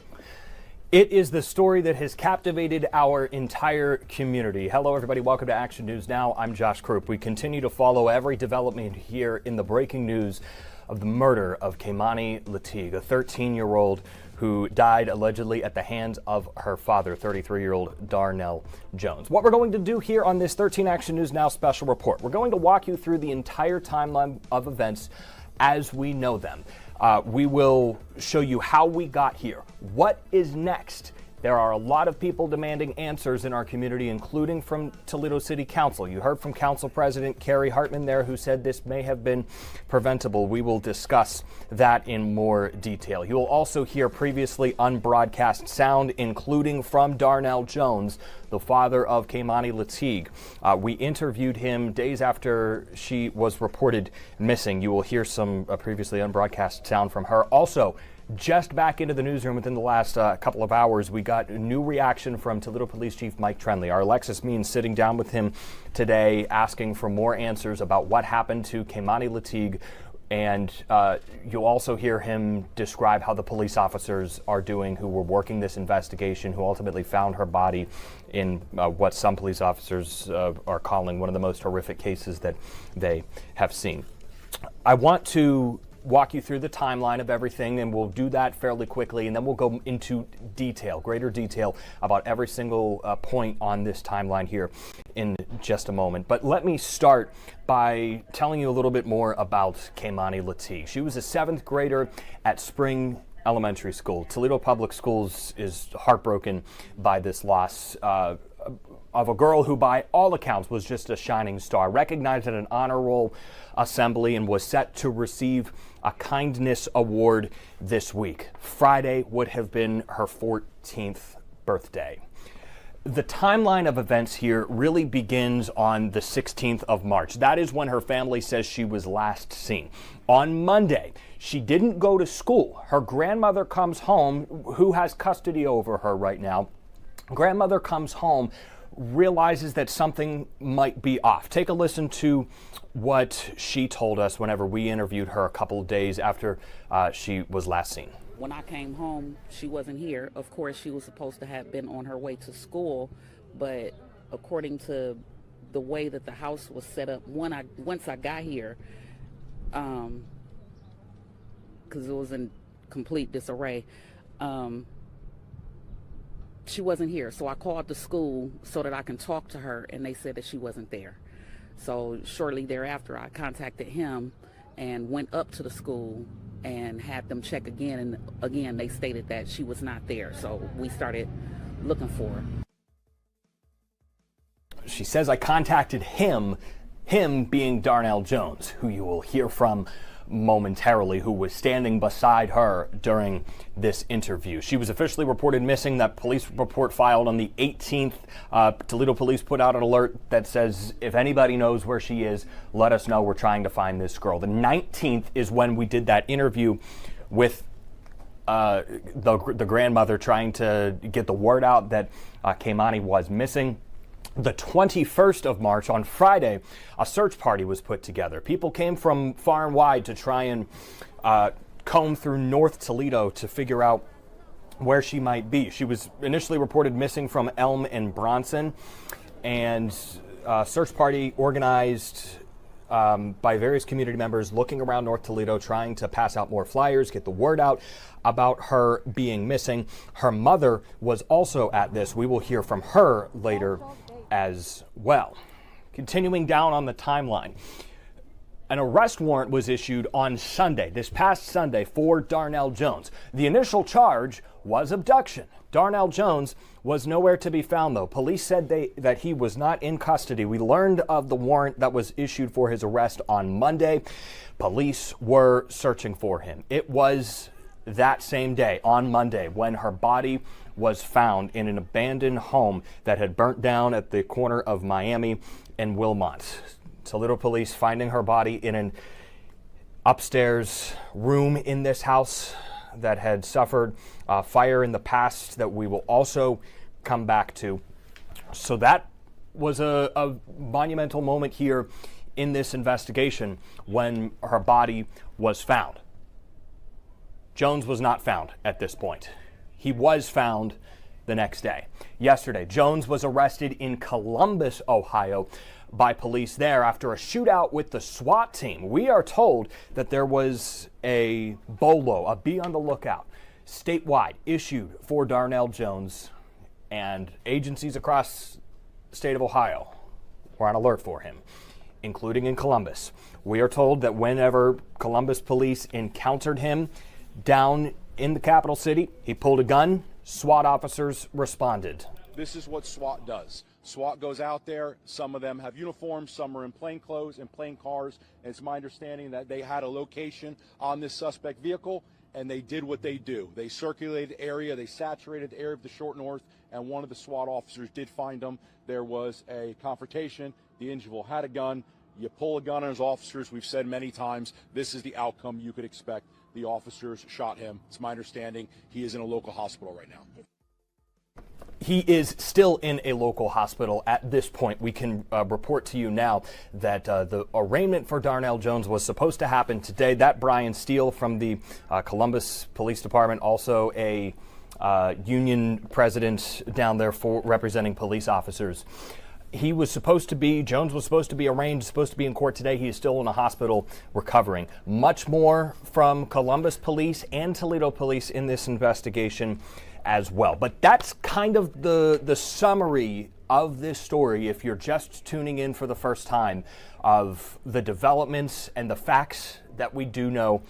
It is the story that has captivated our entire community. Hello, everybody. Welcome to Action News Now. I'm Josh Krupp. We continue to follow every development here in the breaking news of the murder of Kei'Mani Latigue, a 13-year-old who died allegedly at the hands of her father, 33-year-old Darnell Jones. What we're going to do here on this 13 Action News Now special report, we're going to walk you through the entire timeline of events as we know them. We will show you how we got here. What is next? There are a lot of people demanding answers in our community, including from Toledo City Council. You heard from Council President Carrie Hartman there, who said this may have been preventable. We will discuss that in more detail. You will also hear previously unbroadcast sound, including from Darnell Jones, the father of Kei'Mani Latigue. We interviewed him days after she was reported missing. You will hear some previously unbroadcast sound from her. Also, just back into the newsroom within the last couple of hours, we got a new reaction from Toledo Police Chief Mike Trenley. Our Alexis Means sitting down with him today, asking for more answers about what happened to Kei'Mani Latigue. And you'll also hear him describe how the police officers are doing who were working this investigation, who ultimately found her body in what some police officers are calling one of the most horrific cases that they have seen. I want to walk you through the timeline of everything, and we'll do that fairly quickly, and then we'll go into greater detail about every single point on this timeline here in just a moment. But let me start by telling you a little bit more about Kei'Mani Latigue. She was a 7th grader at Spring Elementary School. Toledo Public Schools is heartbroken by this loss of a girl who, by all accounts, was just a shining star, recognized at an honor roll assembly, and was set to receive a kindness award this week. Friday would have been her 14th birthday. The timeline of events here really begins on the 16th of March. That is when her family says she was last seen. On Monday, she didn't go to school. Her grandmother comes home, who has custody over her right now. Grandmother comes home, realizes that something might be off. Take a listen to what she told us whenever we interviewed her a couple of days after she was last seen. When I came home, she wasn't here. Of course, she was supposed to have been on her way to school, but according to the way that the house was set up, once I got here, because it was in complete disarray, she wasn't here. So I called the school so that I can talk to her, and they said that she wasn't there. So shortly thereafter, I contacted him and went up to the school and had them check again. And again, they stated that she was not there. So we started looking for her. She says, I contacted him being Darnell Jones, who you will hear from momentarily, who was standing beside her during this interview. She was officially reported missing. That police report filed on the 18th. Toledo police put out an alert that says, if anybody knows where she is, let us know. We're trying to find this girl. The 19th is when we did that interview with the grandmother, trying to get the word out that Kei'Mani was missing. The 21st of March, on Friday, a search party was put together. People came from far and wide to try and comb through North Toledo to figure out where she might be. She was initially reported missing from Elm and Bronson, and a search party organized by various community members looking around North Toledo, trying to pass out more flyers, get the word out about her being missing. Her mother was also at this. We will hear from her later as well. Continuing down on the timeline, an arrest warrant was issued on Sunday, this past Sunday, for Darnell Jones. The initial charge was abduction. Darnell Jones was nowhere to be found, though. Police said that he was not in custody. We learned of the warrant that was issued for his arrest on Monday. Police were searching for him. It was that same day, on Monday, when her body was found in an abandoned home that had burnt down at the corner of Miami and Wilmot. Toledo police finding her body in an upstairs room in this house that had suffered fire in the past that we will also come back to. So that was a monumental moment here in this investigation when her body was found. Jones was not found at this point. He was found the next day. Yesterday, Jones was arrested in Columbus, Ohio, by police there after a shootout with the SWAT team. We are told that there was a BOLO, a be on the lookout, statewide issued for Darnell Jones, and agencies across the state of Ohio were on alert for him, including in Columbus. We are told that whenever Columbus police encountered him down in the capital city, he pulled a gun. SWAT officers responded. This is what SWAT does. SWAT goes out there. Some of them have uniforms, some are in plain clothes and plain cars. And it's my understanding that they had a location on this suspect vehicle, and they did what they do. They circulated the area, they saturated the area of the short north, and one of the SWAT officers did find them. There was a confrontation. The individual had a gun. You pull a gun on his officers. We've said many times, this is the outcome you could expect. The officers shot him. It's my understanding he is in a local hospital right now. He is still in a local hospital at this point. We can report to you now that the arraignment for Darnell Jones was supposed to happen today. That Brian Steele from the Columbus Police Department, also a union president down there for representing police officers. Jones was supposed to be arraigned, supposed to be in court today. He is still in a hospital recovering. Much more from Columbus Police and Toledo Police in this investigation as well. But that's kind of the summary of this story, if you're just tuning in for the first time, of the developments and the facts that we do know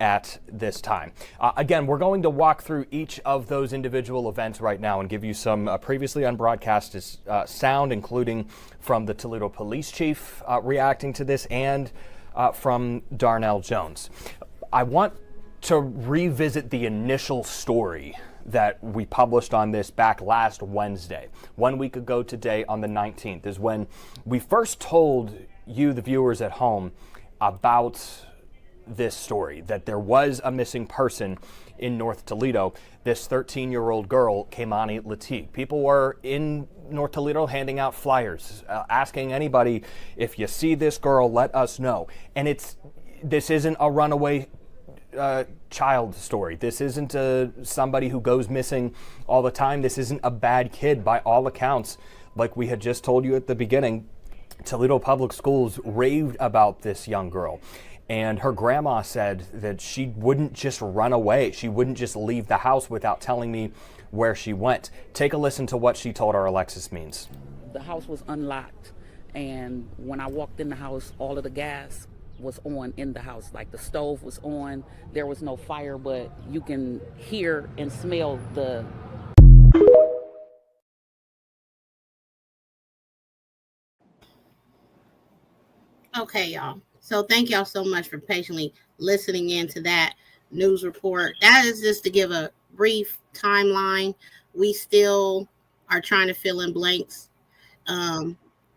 at this time. Again, we're going to walk through each of those individual events right now and give you some previously unbroadcast sound, including from the Toledo Police Chief reacting to this and from Darnell Jones. I want to revisit the initial story that we published on this back last Wednesday. 1 week ago today, on the 19th, is when we first told you, the viewers at home, about this story, that there was a missing person in North Toledo, this 13-year-old girl, Kei'Mani Latigue. People were in North Toledo handing out flyers, asking anybody, if you see this girl, let us know. And this isn't a runaway child story. This isn't somebody who goes missing all the time. This isn't a bad kid by all accounts. Like we had just told you at the beginning, Toledo Public Schools raved about this young girl. And her grandma said that she wouldn't just run away. She wouldn't just leave the house without telling me where she went. Take a listen to what she told our Alexis Means. The house was unlocked, and when I walked in the house, all of the gas was on in the house. Like the stove was on, there was no fire, but you can hear and smell the... Okay, y'all. So thank y'all so much for patiently listening in to that news report. That is just to give a brief timeline. We still are trying to fill in blanks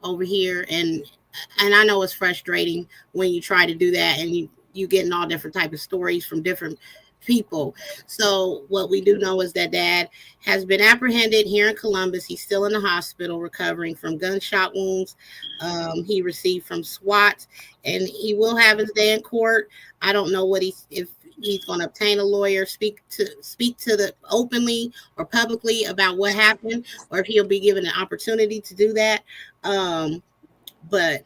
over here, and I know it's frustrating when you try to do that and you getting all different type of stories from different people. So what we do know is that Dad has been apprehended here in Columbus. He's still in the hospital recovering from gunshot wounds he received from SWAT, and he will have his day in court. I don't know if he's going to obtain a lawyer, speak to the openly or publicly about what happened, or if he'll be given an opportunity to do that. But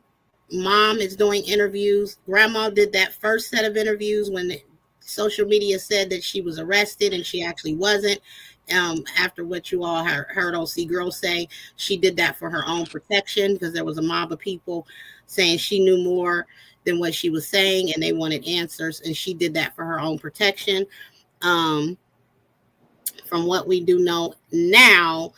Mom is doing interviews. Grandma did that first set of interviews when social media said that she was arrested, and she actually wasn't. After what you all heard OC Girl say, she did that for her own protection because there was a mob of people saying she knew more than what she was saying, and they wanted answers, and she did that for her own protection. From what we do know now,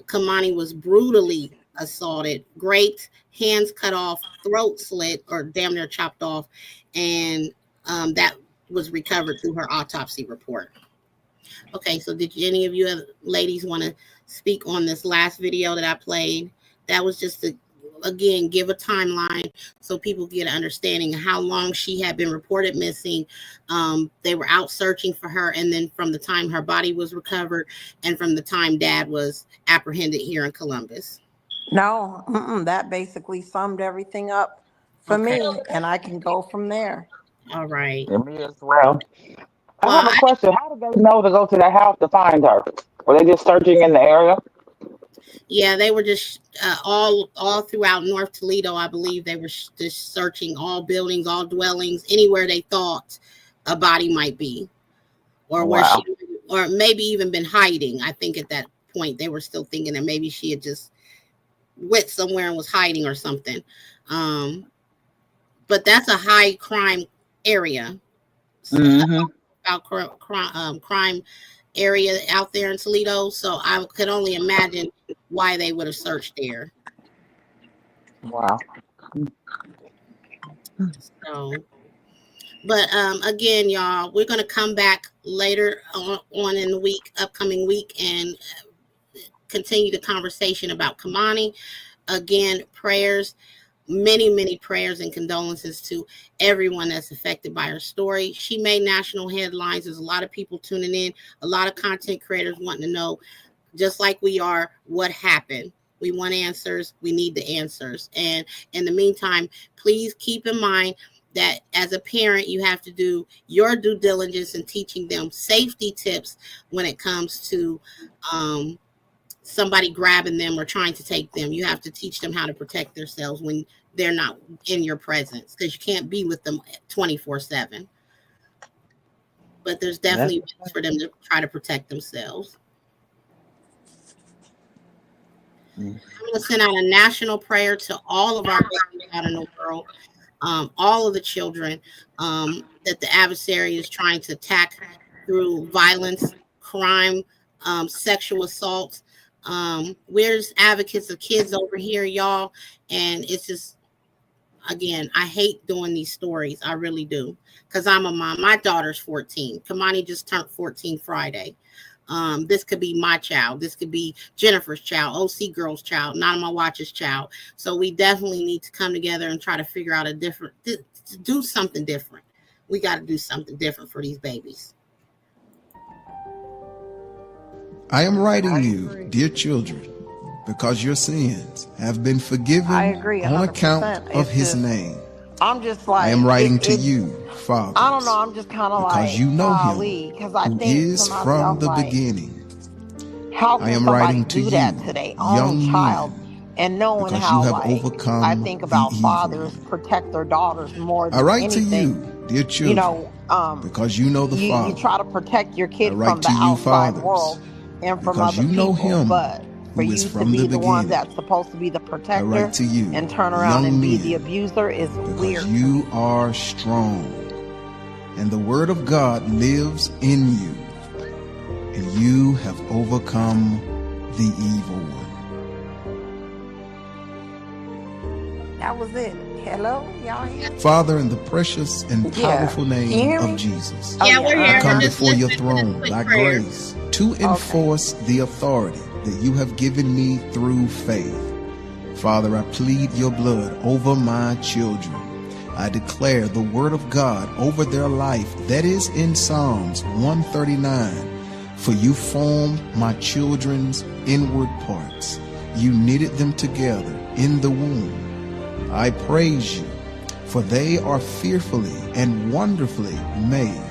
Kei'Mani was brutally assaulted, raped, hands cut off, throat slit or damn near chopped off, and that was recovered through her autopsy report. Okay, so did any of you ladies want to speak on this last video that I played? That was just to, again, give a timeline so people get an understanding of how long she had been reported missing. They were out searching for her, and then from the time her body was recovered and from the time Dad was apprehended here in Columbus. No, that basically summed everything up for me, and I can go from there. All right. And me as well. I have a question. How did they know to go to that house to find her? Were they just searching in the area? Yeah, they were just all throughout North Toledo. I believe they were just searching all buildings, all dwellings, anywhere they thought a body might be, or where she, or maybe even been hiding. I think at that point they were still thinking that maybe she had just went somewhere and was hiding or something. But that's a high crime area. About crime area out there in Toledo, so I could only imagine why they would have searched there. Wow. So, but again, y'all, we're going to come back later on in the upcoming week, and continue the conversation about Kei'Mani. Again, prayers. Many prayers and condolences to everyone that's affected by her story. She made national headlines. There's a lot of people tuning in, a lot of content creators wanting to know, just like we are, what happened. We want answers. We need the answers. And in the meantime, please keep in mind that as a parent, you have to do your due diligence in teaching them safety tips when it comes to somebody grabbing them or trying to take them. You have to teach them how to protect themselves when they're not in your presence, because you can't be with them 24/7. But there's definitely ways for them to try to protect themselves. I'm going to send out a national prayer to all of our babies out in the world, all of the children that the adversary is trying to attack through violence, crime, sexual assault. We're just advocates of kids over here, y'all, and it's just, again, I hate doing these stories. I really do, because I'm a mom. My daughter's 14. Kei'Mani just turned 14 Friday. This could be my child. This could be Jennifer's child, OC Girl's child, Not On My Watch's child. So we definitely need to come together and try to figure out to do something different. We got to do something different for these babies. I am writing you, dear children, because your sins have been forgiven on account of his name. I'm just like, I am writing to you, fathers, I don't know, I'm just kind of like, because you know him who is from the beginning. How I am can writing somebody to do that you, to their young own child? And knowing because you how, have like, I overcome think the about evil fathers one. protect their daughters more I than write to anything. you, dear You children, know, because you know the you Father. try to protect your I kid write from the to you, outside fathers, world and from because other you know people, him but for who is you to from the be the one beginning. that's supposed to be the I write protector to you, and turn around young and be the men, abuser is because weird to you me. are strong, and the word of God lives in you, and you have overcome the evil one. That was it. Hello, y'all here? Father, in the precious and Yeah. powerful Can you name hear of me? Jesus, Oh Yeah, yeah. we're I here. We're come just before your listening to this throne quick by prayer. grace to Okay. enforce the authority that you have given me through faith. Father, I plead your blood over my children. I declare the word of God over their life that is in Psalms 139. For you formed my children's inward parts. You knitted them together in the womb. I praise you, for they are fearfully and wonderfully made.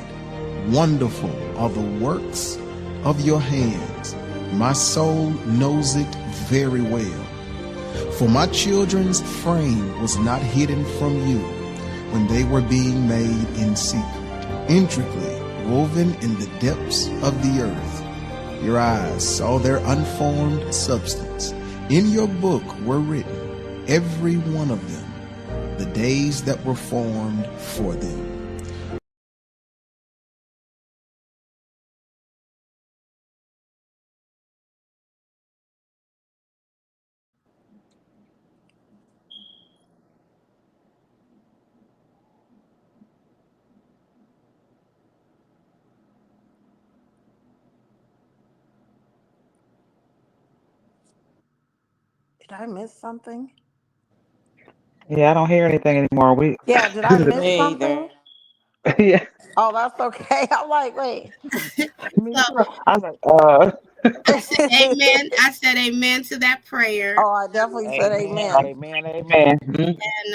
Wonderful are the works of your hands. My soul knows it very well. For my children's frame was not hidden from you when they were being made in secret, intricately woven in the depths of the earth. Your eyes saw their unformed substance. In your book were written, every one of them, the days that were formed for them. Did I miss something? Yeah, I don't hear anything anymore. We Yeah, did I miss Me either. something? yeah, Oh, that's okay. I'm like, wait. me So too. I was like, I said amen. I said amen to that prayer. Oh, I definitely said amen, amen. amen, amen. And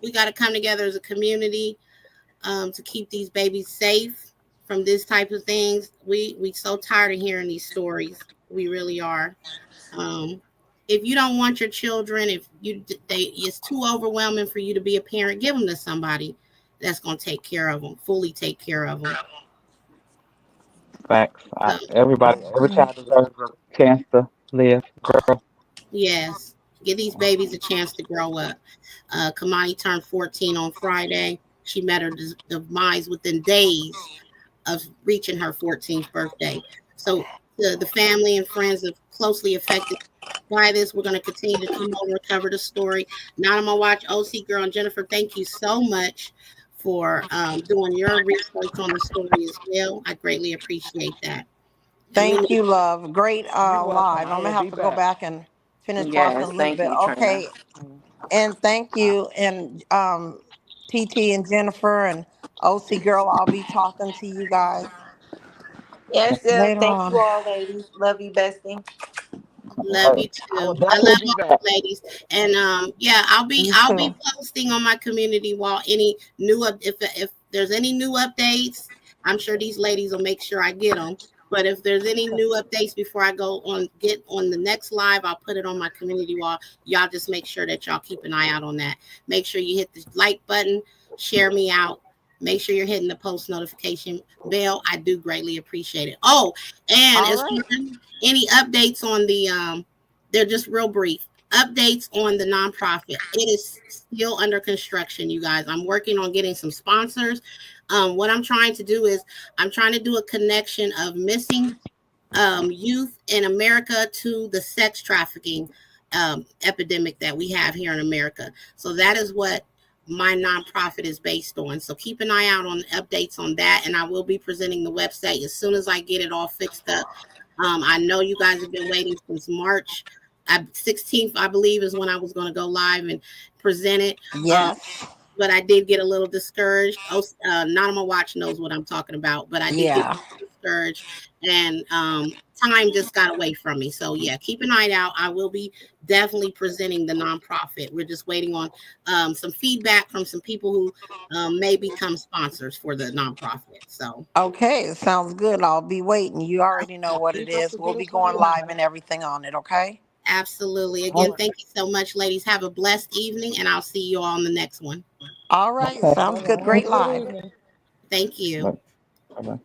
we got to come together as a community to keep these babies safe from this type of things. We so tired of hearing these stories. We really are. Um, if you don't want your children, if it's too overwhelming for you to be a parent, give them to somebody that's going to take care of them, fully take care of them. Facts. So Every child deserves a chance to live, grow. yes, give these babies a chance to grow up. Kei'Mani turned 14 on Friday. She met her demise within days of reaching her 14th birthday. So the family and friends of closely affected by this, we're going to continue to come over and cover the story. Now I'm going to watch OC Girl. And Jennifer, thank you so much for doing your research on the story as well. I greatly appreciate that. And we Thank need, you, love. Great You're welcome. live. I I'm gonna will have be to go back. back and finish watching Yes, a little thank bit. you, Trina. Okay, and thank you, and TT and Jennifer and OC girl. I'll be talking to you guys Yes, yes. later Thank you on. all, ladies. Love you, bestie. love you I will too. I definitely love be all back. you ladies. And yeah, You I'll be too. posting on my community wall any new if there's any new updates. I'm sure these ladies will make sure I get them. But if there's any new updates before I go on get on the next live, I'll put it on my community wall. Y'all just make sure that y'all keep an eye out on that. Make sure you hit the like button, share me out. Make sure you're hitting the post notification bell. I do greatly appreciate it. Oh, and All as right. far as any updates on the they're just real brief updates on the nonprofit. It is still under construction, you guys. I'm working on getting some sponsors. What I'm trying to do is I'm trying to do a connection of missing youth in America to the sex trafficking epidemic that we have here in America. So that is what my nonprofit is based on. So keep an eye out on updates on that, and I will be presenting the website as soon as I get it all fixed up. I know you guys have been waiting since March 16th, I believe, is when I was going to go live and present it. Yes. But I did get a little discouraged. Oh, Nanima Watch knows what I'm talking about, but I did get Yeah. discouraged, and time just got away from me. So yeah, keep an eye out. I will be definitely presenting the nonprofit. We're just waiting on some feedback from some people who may become sponsors for the nonprofit. So Okay. Sounds good. I'll be waiting. You already know what it is. We'll be going live and everything on it. Okay. Absolutely. All Again, thank you so much, ladies. Have a blessed evening, and I'll see you all on the next one. All right. right. Okay. Sounds good. Have a Great good live. evening. Thank you. Bye-bye.